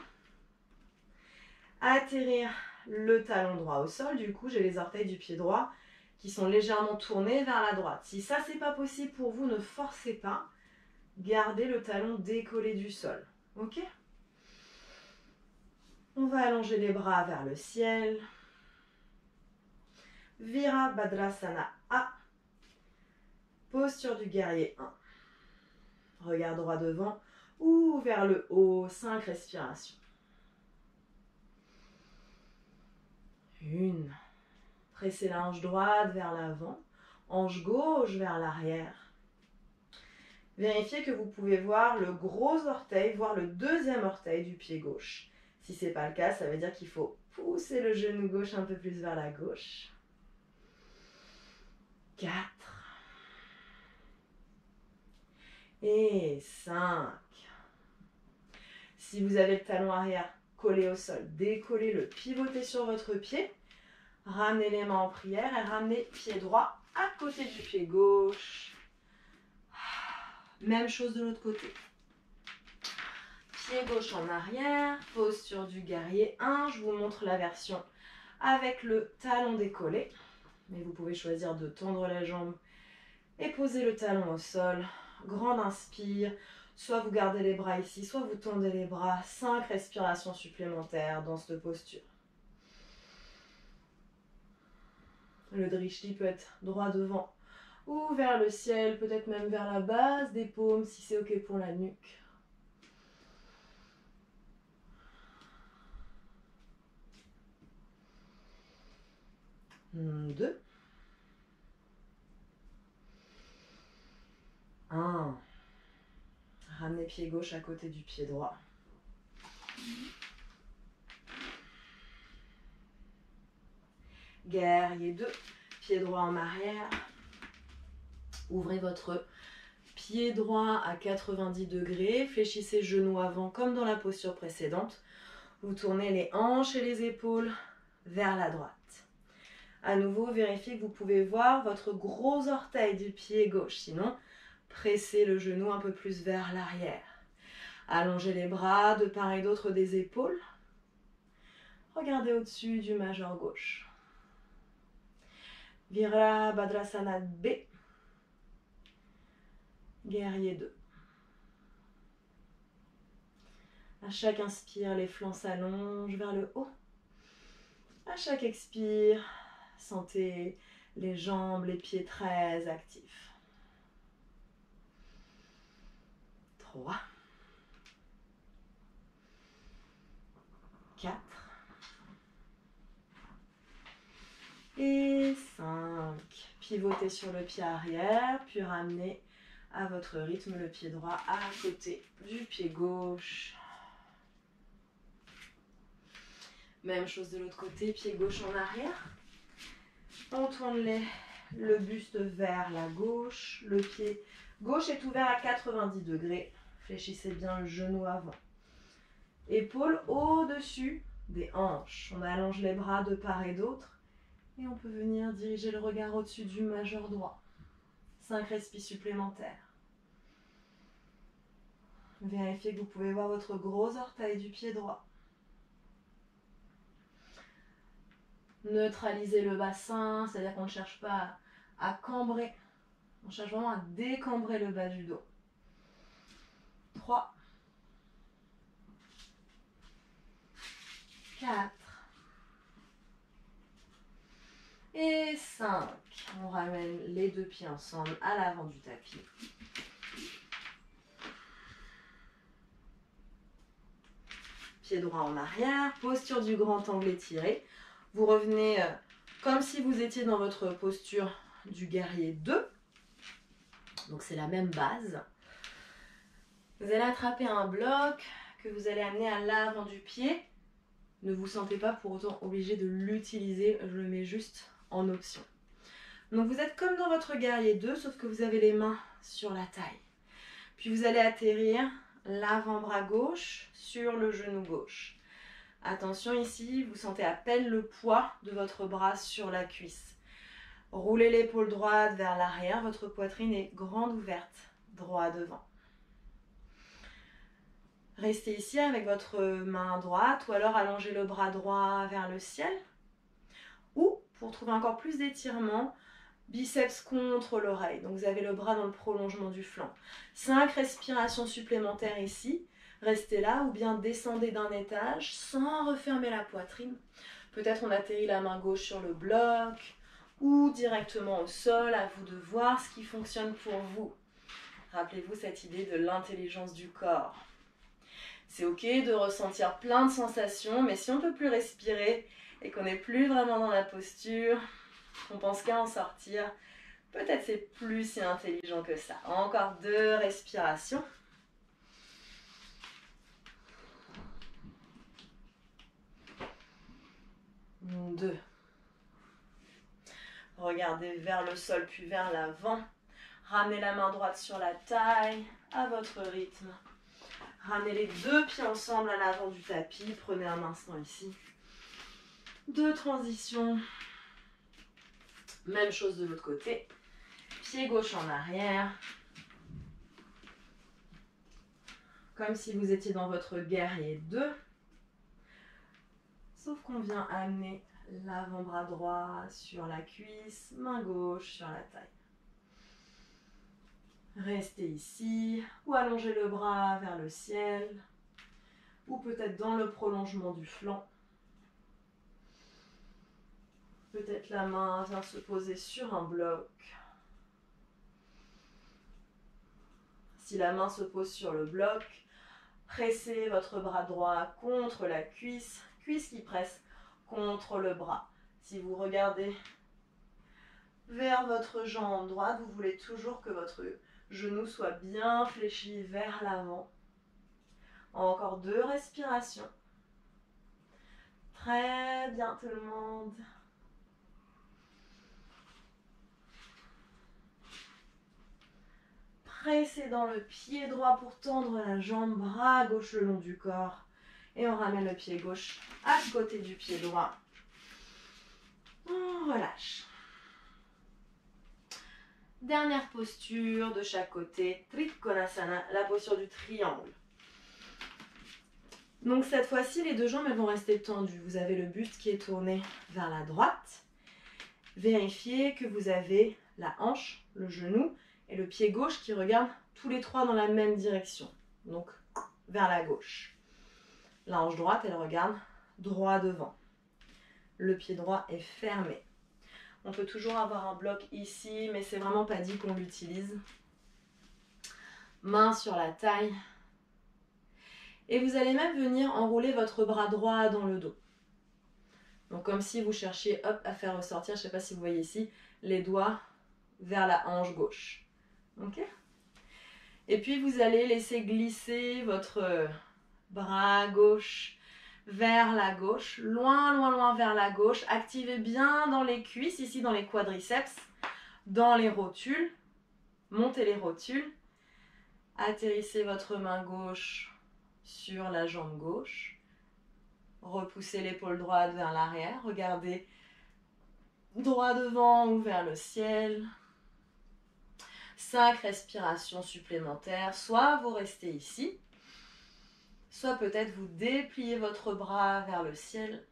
Atterrir le talon droit au sol, du coup j'ai les orteils du pied droit qui sont légèrement tournés vers la droite. Si ça, c'est pas possible pour vous, ne forcez pas. Gardez le talon décollé du sol. Ok? On va allonger les bras vers le ciel. Virabhadrasana A. Posture du guerrier 1. Regard droit devant ou vers le haut. 5 respirations. 1. Pressez la hanche droite vers l'avant. Hanche gauche vers l'arrière. Vérifiez que vous pouvez voir le gros orteil, voire le deuxième orteil du pied gauche. Si ce n'est pas le cas, ça veut dire qu'il faut pousser le genou gauche un peu plus vers la gauche. 4. Et 5. Si vous avez le talon arrière collé au sol, décollez-le, pivotez sur votre pied. Ramenez les mains en prière et ramenez pied droit à côté du pied gauche. Même chose de l'autre côté. Pied gauche en arrière, posture du guerrier 1. Je vous montre la version avec le talon décollé. Mais vous pouvez choisir de tendre la jambe et poser le talon au sol. Grande inspire. Soit vous gardez les bras ici, soit vous tendez les bras. 5 respirations supplémentaires dans cette posture. Le drishti peut être droit devant ou vers le ciel, peut-être même vers la base des paumes si c'est ok pour la nuque. 2. 1. Ramenez pied gauche à côté du pied droit. Guerrier 2. Pied droit en arrière. Ouvrez votre pied droit à 90 degrés. Fléchissez genou avant comme dans la posture précédente. Vous tournez les hanches et les épaules vers la droite. À nouveau, vérifiez que vous pouvez voir votre gros orteil du pied gauche. Sinon, pressez le genou un peu plus vers l'arrière. Allongez les bras de part et d'autre des épaules. Regardez au-dessus du majeur gauche. Virabhadrasana B. Guerrier 2. À chaque inspire, les flancs s'allongent vers le haut. À chaque expire, sentez les jambes, les pieds très actifs. 3. 4. Et 5. Pivotez sur le pied arrière, puis ramenez à votre rythme le pied droit à côté du pied gauche. Même chose de l'autre côté, pied gauche en arrière. On tourne le buste vers la gauche. Le pied gauche est ouvert à 90 degrés. Fléchissez bien le genou avant. Épaules au-dessus des hanches. On allonge les bras de part et d'autre. Et on peut venir diriger le regard au-dessus du majeur droit. 5 respirations supplémentaires. Vérifiez que vous pouvez voir votre gros orteil du pied droit. Neutralisez le bassin, c'est-à-dire qu'on ne cherche pas à cambrer. On cherche vraiment à décambrer le bas du dos. 3. 4. Et 5. On ramène les deux pieds ensemble à l'avant du tapis. Pied droit en arrière, posture du grand angle étiré. Vous revenez comme si vous étiez dans votre posture du guerrier 2. Donc c'est la même base. Vous allez attraper un bloc que vous allez amener à l'avant du pied. Ne vous sentez pas pour autant obligé de l'utiliser, je le mets juste en option. Donc vous êtes comme dans votre guerrier 2, sauf que vous avez les mains sur la taille. Puis vous allez atterrir l'avant-bras gauche sur le genou gauche. Attention ici, vous sentez à peine le poids de votre bras sur la cuisse. Roulez l'épaule droite vers l'arrière, votre poitrine est grande ouverte, droit devant. Restez ici avec votre main droite ou alors allongez le bras droit vers le ciel. Ou pour trouver encore plus d'étirement. Biceps contre l'oreille, donc vous avez le bras dans le prolongement du flanc. 5 respirations supplémentaires ici. Restez là ou bien descendez d'un étage sans refermer la poitrine. Peut-être on atterrit la main gauche sur le bloc ou directement au sol, à vous de voir ce qui fonctionne pour vous. Rappelez-vous cette idée de l'intelligence du corps. C'est ok de ressentir plein de sensations, mais si on ne peut plus respirer et qu'on n'est plus vraiment dans la posture, qu'on pense qu'à en sortir, peut-être c'est plus si intelligent que ça. Encore 2 respirations. 2. Regardez vers le sol puis vers l'avant. Ramenez la main droite sur la taille à votre rythme. Ramenez les 2 pieds ensemble à l'avant du tapis. Prenez un instant ici. 2 transitions. Même chose de l'autre côté. Pied gauche en arrière. Comme si vous étiez dans votre guerrier 2. Sauf qu'on vient amener l'avant-bras droit sur la cuisse, main gauche sur la taille. Restez ici, ou allongez le bras vers le ciel, ou peut-être dans le prolongement du flanc. Peut-être la main vient se poser sur un bloc. Si la main se pose sur le bloc, pressez votre bras droit contre la cuisse, cuisse qui presse contre le bras. Si vous regardez vers votre jambe droite, vous voulez toujours que votre genou soit bien fléchi vers l'avant. Encore 2 respirations. Très bien tout le monde. Pressez dans le pied droit pour tendre la jambe, bras gauche le long du corps. Et on ramène le pied gauche à côté du pied droit. On relâche. Dernière posture de chaque côté, Trikonasana, la posture du triangle. Donc cette fois-ci, les 2 jambes elles vont rester tendues. Vous avez le buste qui est tourné vers la droite. Vérifiez que vous avez la hanche, le genou et le pied gauche qui regardent tous les 3 dans la même direction. Donc vers la gauche. La hanche droite, elle regarde droit devant. Le pied droit est fermé. On peut toujours avoir un bloc ici, mais c'est vraiment pas dit qu'on l'utilise. Main sur la taille. Et vous allez même venir enrouler votre bras droit dans le dos. Donc comme si vous cherchiez hop, à faire ressortir, je ne sais pas si vous voyez ici, les doigts vers la hanche gauche. Ok ? Et puis vous allez laisser glisser votre bras gauche vers la gauche, loin, loin, loin vers la gauche. Activez bien dans les cuisses, ici dans les quadriceps, dans les rotules. Montez les rotules. Atterrissez votre main gauche sur la jambe gauche. Repoussez l'épaule droite vers l'arrière. Regardez droit devant ou vers le ciel. 5 respirations supplémentaires. Soit vous restez ici, soit peut-être vous dépliez votre bras vers le ciel.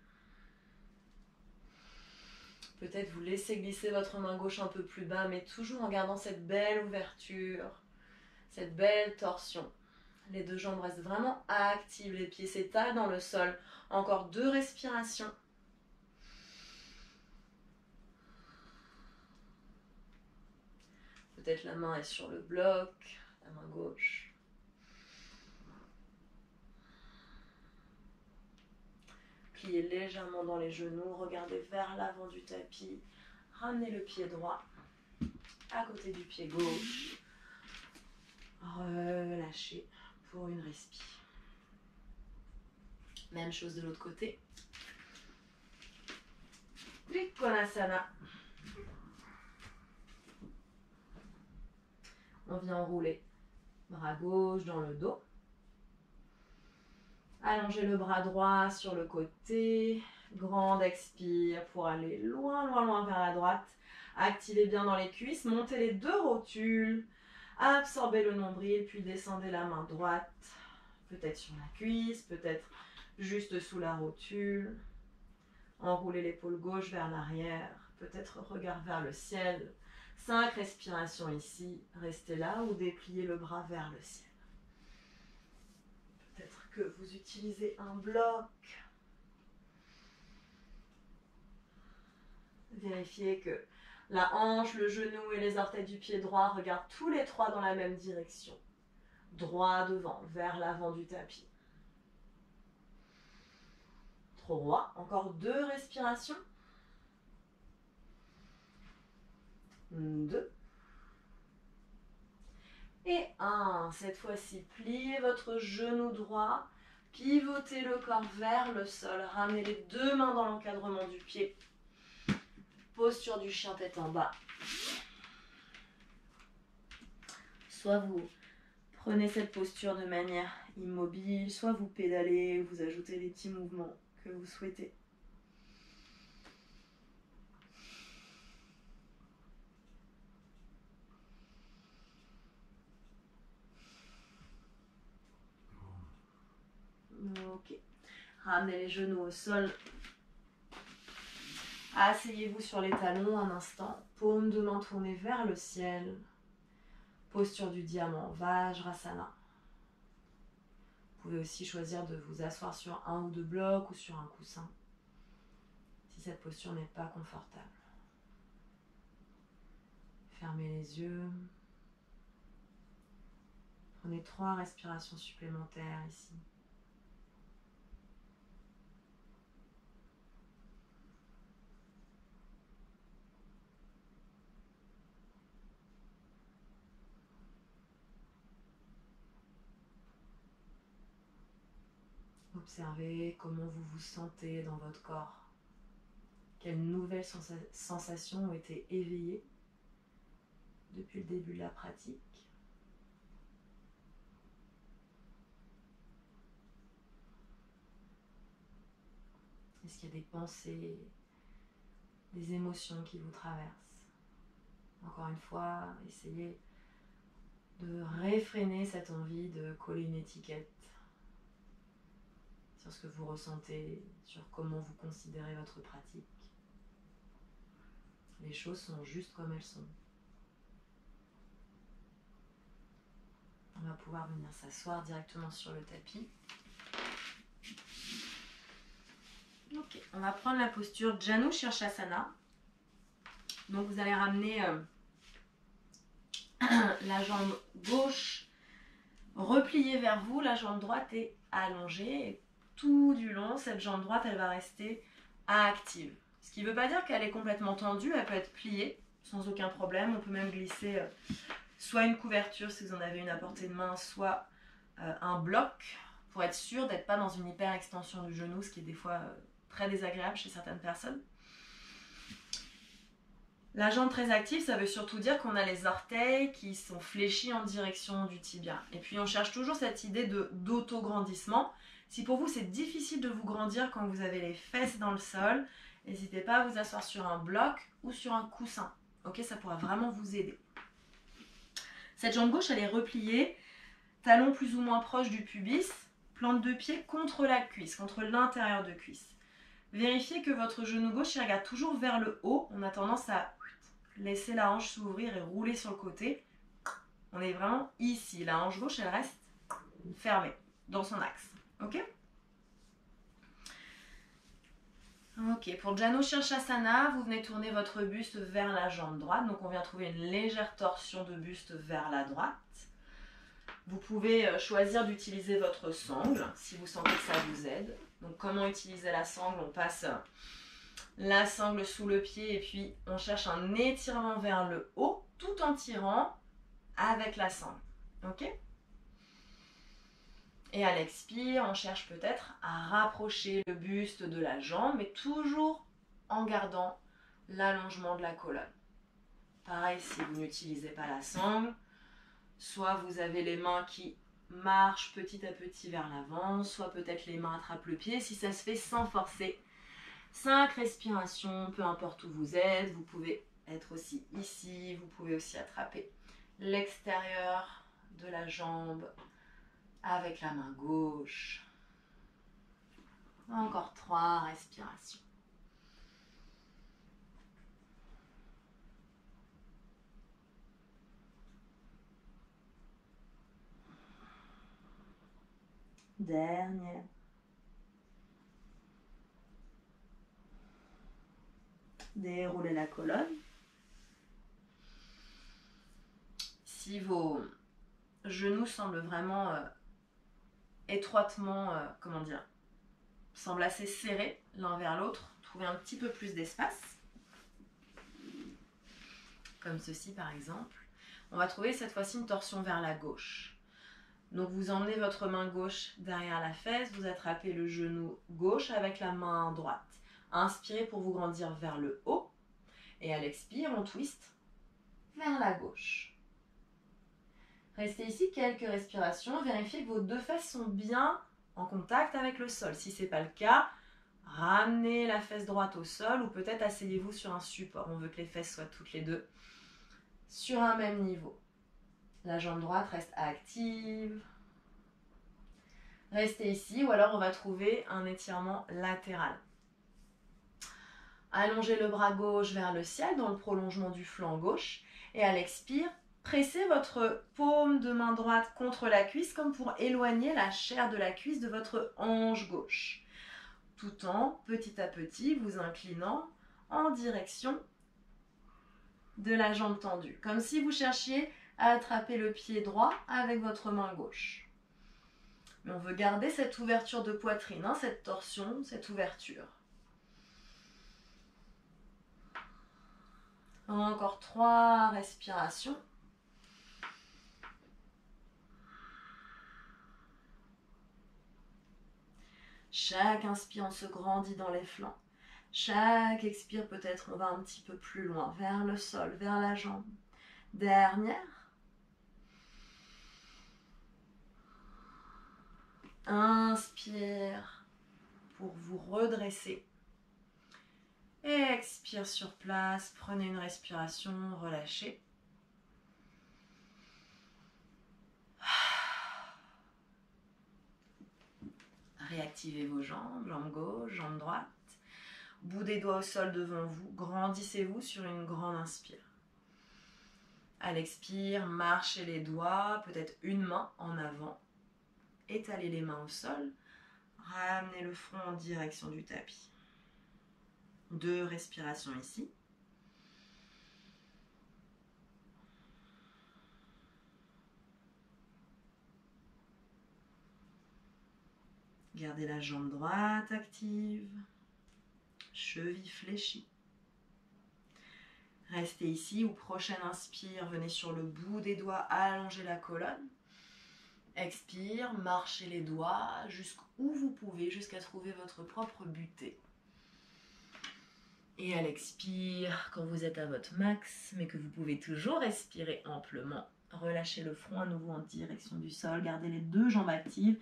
Peut-être vous laissez glisser votre main gauche un peu plus bas, mais toujours en gardant cette belle ouverture, cette belle torsion. Les 2 jambes restent vraiment actives, les pieds s'étalent dans le sol. Encore 2 respirations. Peut-être la main est sur le bloc, la main gauche. Pliez légèrement dans les genoux, regardez vers l'avant du tapis. Ramenez le pied droit à côté du pied gauche. Relâchez pour une respi. Même chose de l'autre côté. Trikonasana. On vient enrouler. Bras gauche dans le dos. Allongez le bras droit sur le côté. Grande expire pour aller loin, loin, loin vers la droite. Activez bien dans les cuisses. Montez les 2 rotules. Absorbez le nombril, puis descendez la main droite. Peut-être sur la cuisse, peut-être juste sous la rotule. Enroulez l'épaule gauche vers l'arrière, peut-être regard vers le ciel. 5 respirations ici, restez là ou dépliez le bras vers le ciel. Peut-être que vous utilisez un bloc. Vérifiez que la hanche, le genou et les orteils du pied droit regardent tous les trois dans la même direction. Droit devant, vers l'avant du tapis. Droit, encore 2 respirations. 2. Et 1. Cette fois-ci, pliez votre genou droit, pivotez le corps vers le sol, ramenez les 2 mains dans l'encadrement du pied. Posture du chien tête en bas. Soit vous prenez cette posture de manière immobile, soit vous pédalez, vous ajoutez les petits mouvements que vous souhaitez. Ok. Ramenez les genoux au sol. Asseyez-vous sur les talons un instant. Paume de main tournée vers le ciel. Posture du diamant, Vajrasana. Vous pouvez aussi choisir de vous asseoir sur un ou 2 blocs ou sur un coussin si cette posture n'est pas confortable. Fermez les yeux. Prenez 3 respirations supplémentaires ici. Observez comment vous vous sentez dans votre corps. Quelles nouvelles sensations ont été éveillées depuis le début de la pratique. Est-ce qu'il y a des pensées, des émotions qui vous traversent? Encore une fois, essayez de réfréner cette envie de coller une étiquette sur ce que vous ressentez, sur comment vous considérez votre pratique. Les choses sont juste comme elles sont. On va pouvoir venir s'asseoir directement sur le tapis. Ok, on va prendre la posture Janu Shirshasana. Donc vous allez ramener la jambe gauche repliée vers vous, la jambe droite est allongée. Et tout du long, cette jambe droite, elle va rester active. Ce qui ne veut pas dire qu'elle est complètement tendue, elle peut être pliée sans aucun problème. On peut même glisser soit une couverture si vous en avez une à portée de main, soit un bloc pour être sûr d'être pas dans une hyper extension du genou, ce qui est des fois très désagréable chez certaines personnes. La jambe très active, ça veut surtout dire qu'on a les orteils qui sont fléchis en direction du tibia. Et puis on cherche toujours cette idée d'auto-grandissement. Si pour vous c'est difficile de vous grandir quand vous avez les fesses dans le sol, n'hésitez pas à vous asseoir sur un bloc ou sur un coussin. Ok, ça pourra vraiment vous aider. Cette jambe gauche, elle est repliée, talon plus ou moins proche du pubis, plante de pied contre la cuisse, contre l'intérieur de cuisse. Vérifiez que votre genou gauche il regarde toujours vers le haut. On a tendance à laisser la hanche s'ouvrir et rouler sur le côté. On est vraiment ici. La hanche gauche, elle reste fermée dans son axe. Ok ? Ok, pour Janu Shirshasana, vous venez tourner votre buste vers la jambe droite. Donc on vient trouver une légère torsion de buste vers la droite. Vous pouvez choisir d'utiliser votre sangle si vous sentez que ça vous aide. Donc comment utiliser la sangle? On passe la sangle sous le pied et puis on cherche un étirement vers le haut tout en tirant avec la sangle. Ok? Et à l'expire, on cherche peut-être à rapprocher le buste de la jambe, mais toujours en gardant l'allongement de la colonne. Pareil si vous n'utilisez pas la sangle, soit vous avez les mains qui marchent petit à petit vers l'avant, soit peut-être les mains attrapent le pied, si ça se fait sans forcer. 5 respirations, peu importe où vous êtes, vous pouvez être aussi ici, vous pouvez aussi attraper l'extérieur de la jambe avec la main gauche. Encore 3 respirations. Dernière. Déroulez la colonne. Si vos genoux semblent vraiment étroitement, semblent assez serrés l'un vers l'autre, trouvez un petit peu plus d'espace. Comme ceci par exemple. On va trouver cette fois-ci une torsion vers la gauche. Donc vous emmenez votre main gauche derrière la fesse, vous attrapez le genou gauche avec la main droite. Inspirez pour vous grandir vers le haut et à l'expire, on twist vers la gauche. Restez ici quelques respirations, vérifiez que vos deux fesses sont bien en contact avec le sol. Si ce n'est pas le cas, ramenez la fesse droite au sol ou peut-être asseyez-vous sur un support. On veut que les fesses soient toutes les deux sur un même niveau. La jambe droite reste active. Restez ici ou alors on va trouver un étirement latéral. Allongez le bras gauche vers le ciel dans le prolongement du flanc gauche et à l'expire, pressez votre paume de main droite contre la cuisse comme pour éloigner la chair de la cuisse de votre hanche gauche, tout en petit à petit vous inclinant en direction de la jambe tendue, comme si vous cherchiez à attraper le pied droit avec votre main gauche. Mais on veut garder cette ouverture de poitrine, cette torsion, cette ouverture. Encore 3 respirations. Chaque inspire, on se grandit dans les flancs. Chaque expire, peut-être on va un petit peu plus loin, vers le sol, vers la jambe. Dernière. Inspire pour vous redresser. Expire sur place, prenez une respiration, relâchez. Réactivez vos jambes, jambe gauche, jambe droite. Bout des doigts au sol devant vous, grandissez-vous sur une grande inspire. À l'expire, marchez les doigts, peut-être une main en avant. Étalez les mains au sol. Ramenez le front en direction du tapis. 2 respirations ici. Gardez la jambe droite active. Cheville fléchie. Restez ici ou prochaine inspire, venez sur le bout des doigts, allongez la colonne. Expire, marchez les doigts jusqu'où vous pouvez, jusqu'à trouver votre propre butée. Et à l'expire, quand vous êtes à votre max, mais que vous pouvez toujours respirer amplement, relâchez le front à nouveau en direction du sol, gardez les 2 jambes actives.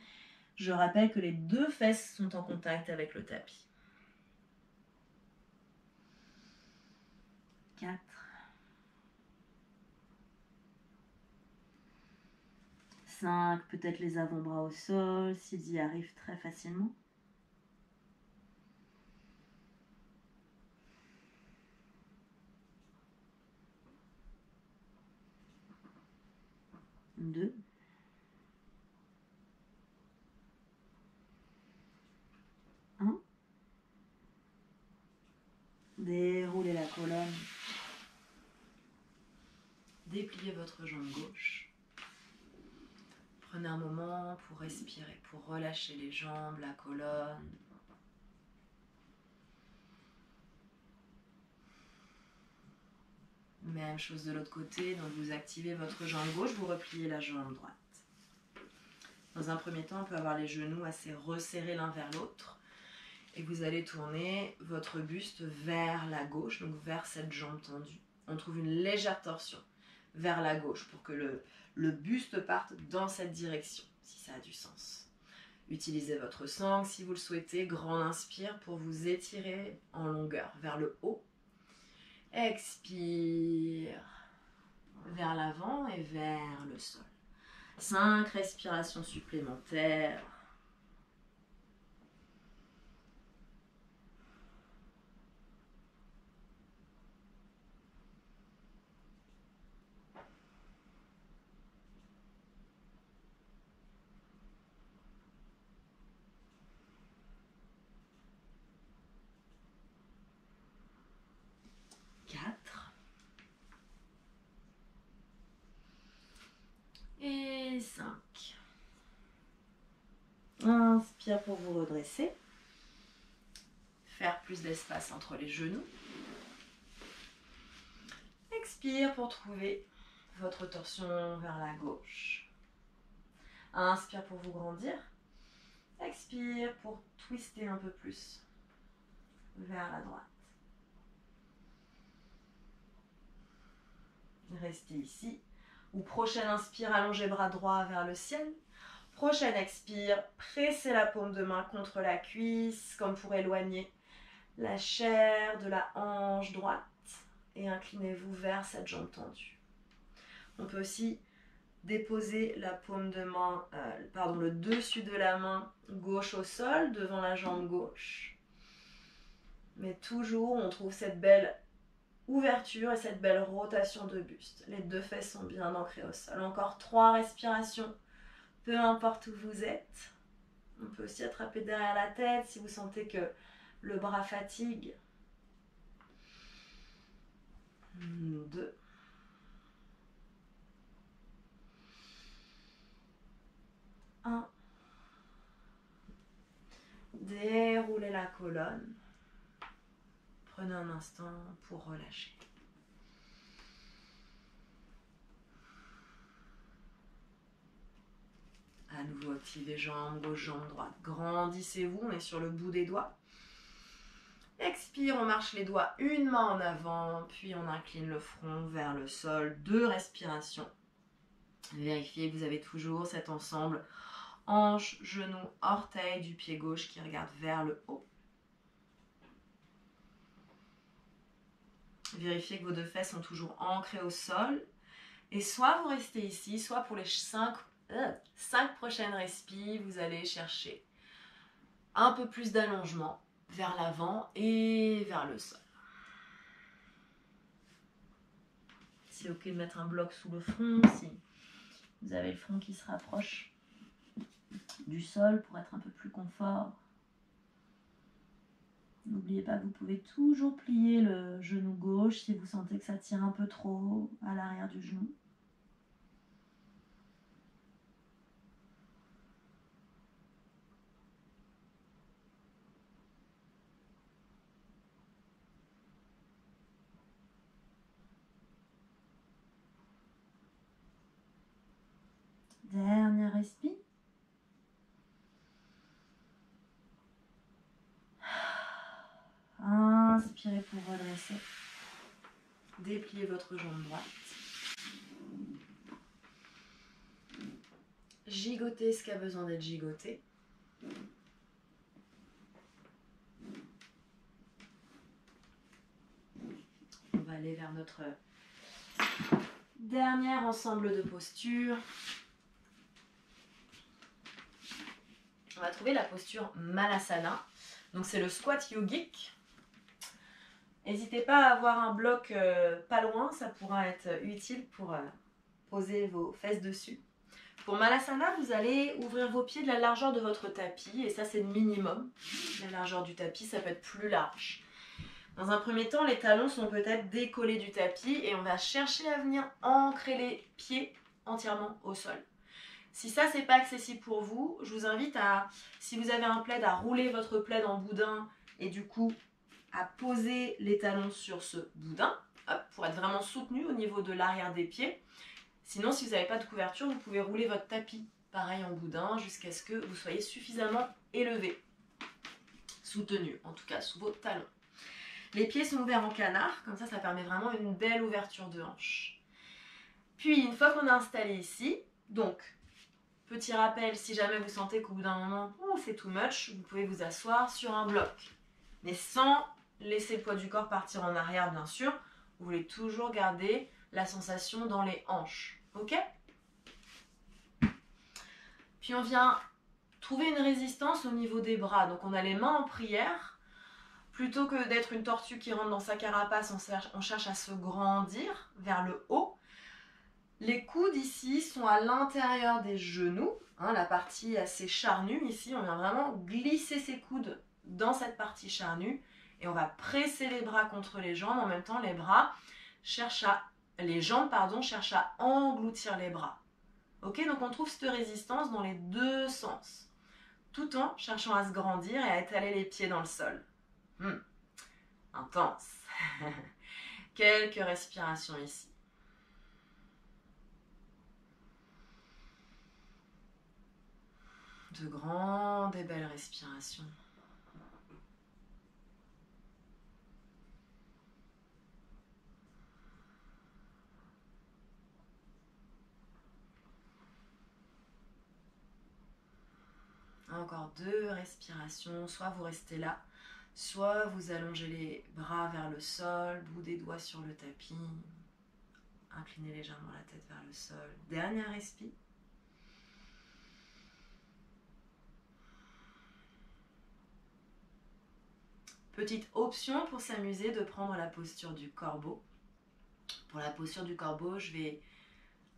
Je rappelle que les 2 fesses sont en contact avec le tapis. 4. 5, peut-être les avant-bras au sol, s'ils y arrivent très facilement. 2. 1. Déroulez la colonne. Dépliez votre jambe gauche. Prenez un moment pour respirer, pour relâcher les jambes, la colonne. Même chose de l'autre côté, donc vous activez votre jambe gauche, vous repliez la jambe droite. Dans un premier temps, on peut avoir les genoux assez resserrés l'un vers l'autre. Et vous allez tourner votre buste vers la gauche, donc vers cette jambe tendue. On trouve une légère torsion vers la gauche pour que le buste parte dans cette direction, si ça a du sens. Utilisez votre sangle si vous le souhaitez. Grand inspire pour vous étirer en longueur vers le haut. Expire vers l'avant et vers le sol. 5 respirations supplémentaires. inspire pour vous redresser. Faire plus d'espace entre les genoux. Expire pour trouver votre torsion vers la gauche. Inspire pour vous grandir. Expire pour twister un peu plus vers la droite. Restez ici. Ou prochaine inspire, allongez bras droit vers le ciel. Prochaine expire, pressez la paume de main contre la cuisse comme pour éloigner la chair de la hanche droite et inclinez-vous vers cette jambe tendue. On peut aussi déposer la paume de main, le dessus de la main gauche au sol devant la jambe gauche. Mais toujours on trouve cette belle ouverture et cette belle rotation de buste. Les deux fesses sont bien ancrées au sol. Encore 3 respirations, peu importe où vous êtes. On peut aussi attraper derrière la tête si vous sentez que le bras fatigue. 2. 1. Déroulez la colonne. Prenez un instant pour relâcher. À nouveau, activez jambes gauche, jambe droite. Grandissez-vous, on est sur le bout des doigts. Expire, on marche les doigts, une main en avant, puis on incline le front vers le sol. 2 respirations. Vérifiez que vous avez toujours cet ensemble hanche, genou, orteil du pied gauche qui regarde vers le haut. Vérifiez que vos 2 fesses sont toujours ancrées au sol. Et soit vous restez ici, soit pour les 5 prochaines respires, vous allez chercher un peu plus d'allongement vers l'avant et vers le sol. C'est ok de mettre un bloc sous le front si vous avez le front qui se rapproche du sol pour être un peu plus confort. N'oubliez pas que vous pouvez toujours plier le genou gauche si vous sentez que ça tire un peu trop à l'arrière du genou. Dernière respire. Inspirez pour redresser. Dépliez votre jambe droite. Gigotez ce qui a besoin d'être gigoté. On va aller vers notre dernier ensemble de postures. On va trouver la posture Malasana. Donc c'est le squat yogique. N'hésitez pas à avoir un bloc pas loin, ça pourra être utile pour poser vos fesses dessus. Pour Malasana, vous allez ouvrir vos pieds de la largeur de votre tapis, et ça c'est le minimum. La largeur du tapis, ça peut être plus large. Dans un premier temps, les talons sont peut-être décollés du tapis et on va chercher à venir ancrer les pieds entièrement au sol. Si ça c'est pas accessible pour vous, je vous invite à, si vous avez un plaid, à rouler votre plaid en boudin et du coup à poser les talons sur ce boudin, hop, pour être vraiment soutenu au niveau de l'arrière des pieds. Sinon, si vous n'avez pas de couverture, vous pouvez rouler votre tapis, pareil en boudin, jusqu'à ce que vous soyez suffisamment élevé, soutenu, en tout cas sous vos talons. Les pieds sont ouverts en canard, comme ça, ça permet vraiment une belle ouverture de hanche. Puis, une fois qu'on est installé ici, donc, petit rappel, si jamais vous sentez qu'au bout d'un moment, c'est too much, vous pouvez vous asseoir sur un bloc. Mais sans laisser le poids du corps partir en arrière, bien sûr. Vous voulez toujours garder la sensation dans les hanches. Ok? Puis on vient trouver une résistance au niveau des bras. Donc on a les mains en prière. Plutôt que d'être une tortue qui rentre dans sa carapace, on cherche à se grandir vers le haut. Les coudes ici sont à l'intérieur des genoux. La partie assez charnue ici, on vient vraiment glisser ses coudes dans cette partie charnue. Et on va presser les bras contre les jambes. En même temps, les jambes cherchent à engloutir les bras. Ok, donc on trouve cette résistance dans les deux sens. tout en cherchant à se grandir et à étaler les pieds dans le sol. Intense. Quelques respirations ici. De grandes et belles respirations. Encore 2 respirations, soit vous restez là, soit vous allongez les bras vers le sol, bout des doigts sur le tapis, inclinez légèrement la tête vers le sol. Dernière respire. Petite option pour s'amuser de prendre la posture du corbeau. Pour la posture du corbeau, je vais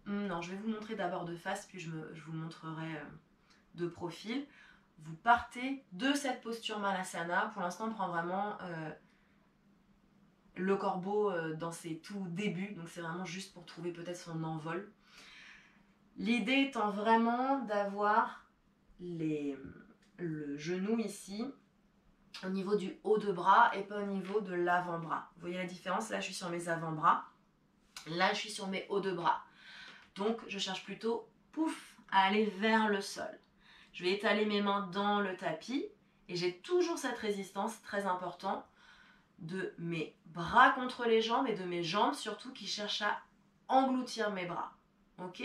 vous montrer d'abord de face, puis je vous montrerai de profil. Vous partez de cette posture Malasana. Pour l'instant, on prend vraiment le corbeau dans ses tout débuts. Donc c'est vraiment juste pour trouver peut-être son envol. L'idée étant vraiment d'avoir le genou ici au niveau du haut de bras et pas au niveau de l'avant-bras. Vous voyez la différence? Là, je suis sur mes avant-bras. Là, je suis sur mes hauts de bras. Donc, je cherche plutôt, pouf, à aller vers le sol. Je vais étaler mes mains dans le tapis et j'ai toujours cette résistance très importante de mes bras contre les jambes et de mes jambes surtout qui cherchent à engloutir mes bras. Ok?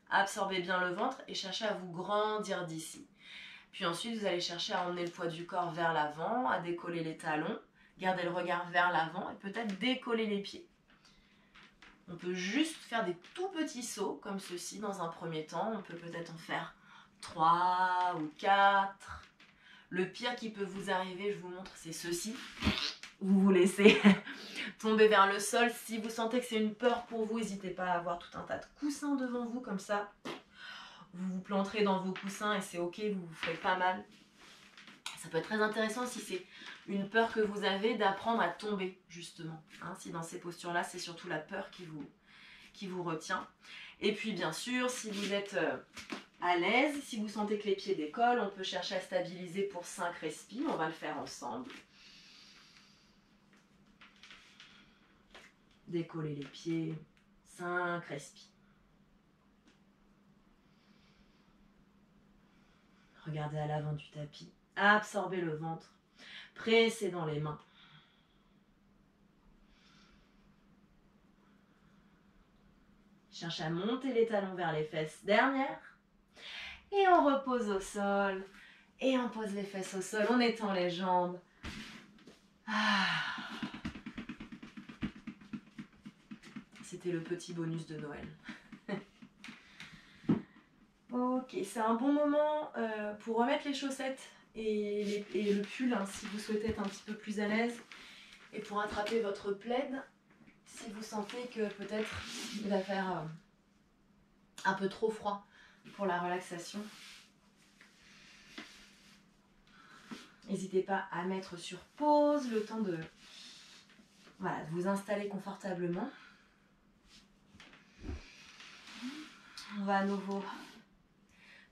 Absorbez bien le ventre et cherchez à vous grandir d'ici. Puis ensuite, vous allez chercher à emmener le poids du corps vers l'avant, à décoller les talons, garder le regard vers l'avant et peut-être décoller les pieds. On peut juste faire des tout petits sauts comme ceci dans un premier temps. On peut peut-être en faire 3 ou 4. Le pire qui peut vous arriver, je vous montre, c'est ceci. Vous vous laissez tomber vers le sol. Si vous sentez que c'est une peur pour vous, n'hésitez pas à avoir tout un tas de coussins devant vous comme ça. Vous vous planterez dans vos coussins et c'est ok, vous vous ferez pas mal. Ça peut être très intéressant si c'est une peur que vous avez d'apprendre à tomber justement. Si dans ces postures-là, c'est surtout la peur qui vous retient. Et puis bien sûr, si vous êtes à l'aise, si vous sentez que les pieds décollent, on peut chercher à stabiliser pour 5 respires. On va le faire ensemble. Décoller les pieds, 5 respires. Regardez à l'avant du tapis, absorbez le ventre, pressez dans les mains. Cherchez à monter les talons vers les fesses. Dernière. Et on repose au sol. Et on pose les fesses au sol. On étend les jambes. C'était le petit bonus de Noël. Ok, c'est un bon moment pour remettre les chaussettes et le pull si vous souhaitez être un petit peu plus à l'aise. Et pour attraper votre plaid, si vous sentez que peut-être il va faire un peu trop froid pour la relaxation. N'hésitez pas à mettre sur pause le temps de vous installer confortablement. On va à nouveau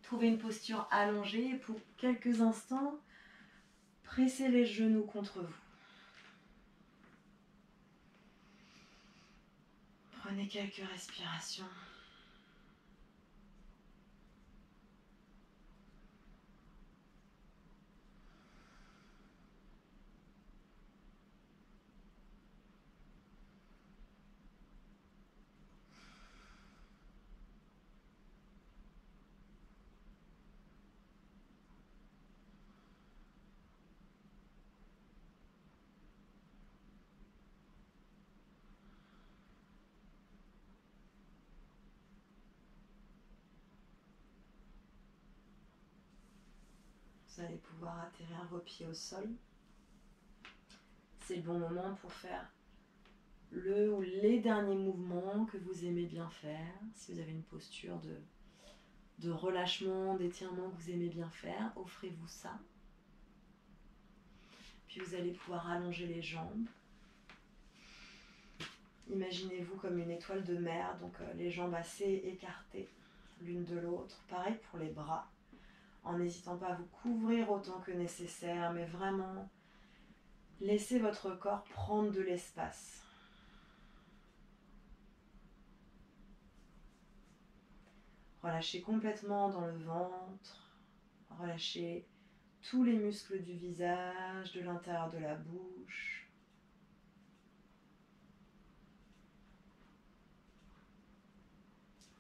trouver une posture allongée pour quelques instants. Pressez les genoux contre vous. Prenez quelques respirations. Vous allez pouvoir atterrir vos pieds au sol. C'est le bon moment pour faire le ou les derniers mouvements que vous aimez bien faire. Si vous avez une posture de relâchement, d'étirement que vous aimez bien faire, offrez-vous ça. Puis vous allez pouvoir allonger les jambes. Imaginez-vous comme une étoile de mer, donc les jambes assez écartées l'une de l'autre. Pareil pour les bras. en n'hésitant pas à vous couvrir autant que nécessaire, mais vraiment laissez votre corps prendre de l'espace. Relâchez complètement dans le ventre, relâchez tous les muscles du visage, de l'intérieur de la bouche.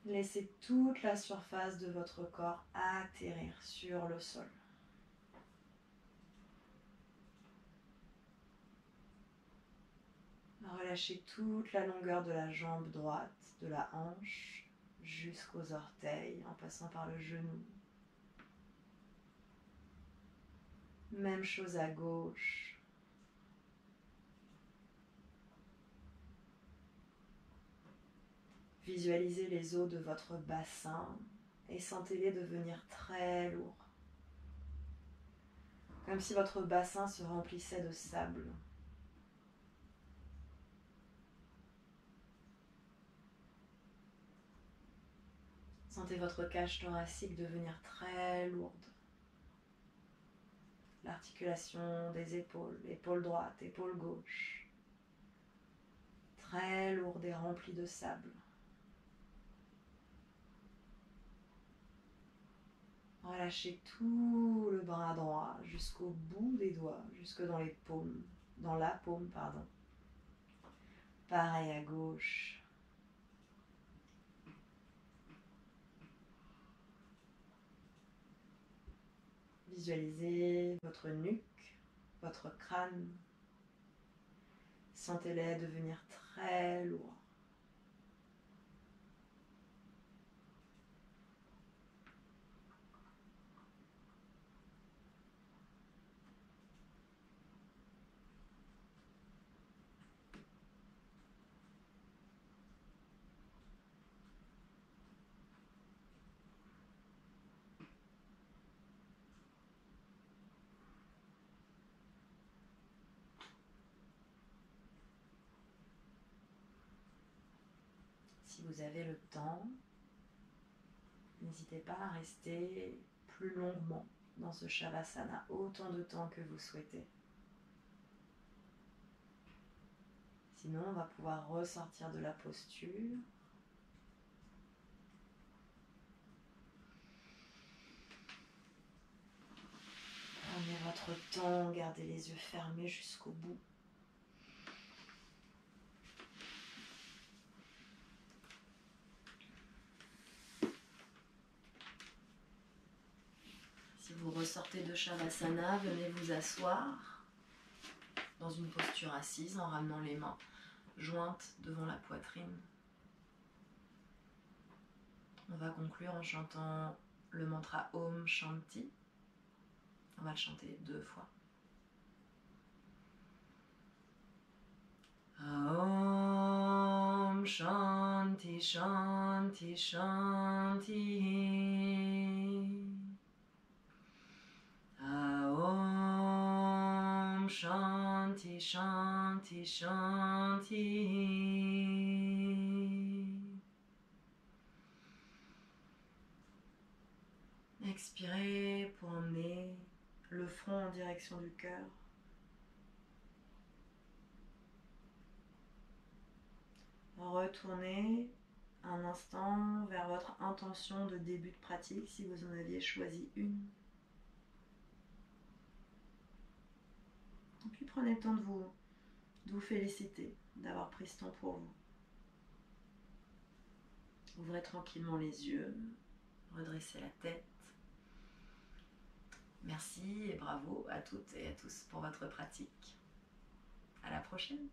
Laissez toute la surface de votre corps atterrir sur le sol. Relâchez toute la longueur de la jambe droite, de la hanche, jusqu'aux orteils, en passant par le genou. Même chose à gauche. Visualisez les os de votre bassin et sentez-les devenir très lourds. Comme si votre bassin se remplissait de sable. Sentez votre cage thoracique devenir très lourde. L'articulation des épaules, épaule droite, épaule gauche. Très lourde et remplie de sable. Relâchez tout le bras droit jusqu'au bout des doigts, jusque dans les paumes, dans la paume, pardon. Pareil à gauche. Visualisez votre nuque, votre crâne. Sentez-les devenir très lourds. Si vous avez le temps, n'hésitez pas à rester plus longuement dans ce Shavasana, autant de temps que vous souhaitez. Sinon, on va pouvoir ressortir de la posture. Prenez votre temps, gardez les yeux fermés jusqu'au bout. Si vous ressortez de Shavasana, venez vous asseoir dans une posture assise en ramenant les mains jointes devant la poitrine. On va conclure en chantant le mantra Om Shanti. On va le chanter 2 fois. Om Shanti Shanti Shanti. Om Shanti Shanti Shanti. Expirez pour emmener le front en direction du cœur. Retournez un instant vers votre intention de début de pratique si vous en aviez choisi une. Et puis prenez le temps de vous féliciter d'avoir pris ce temps pour vous. Ouvrez tranquillement les yeux, redressez la tête. Merci et bravo à toutes et à tous pour votre pratique. À la prochaine.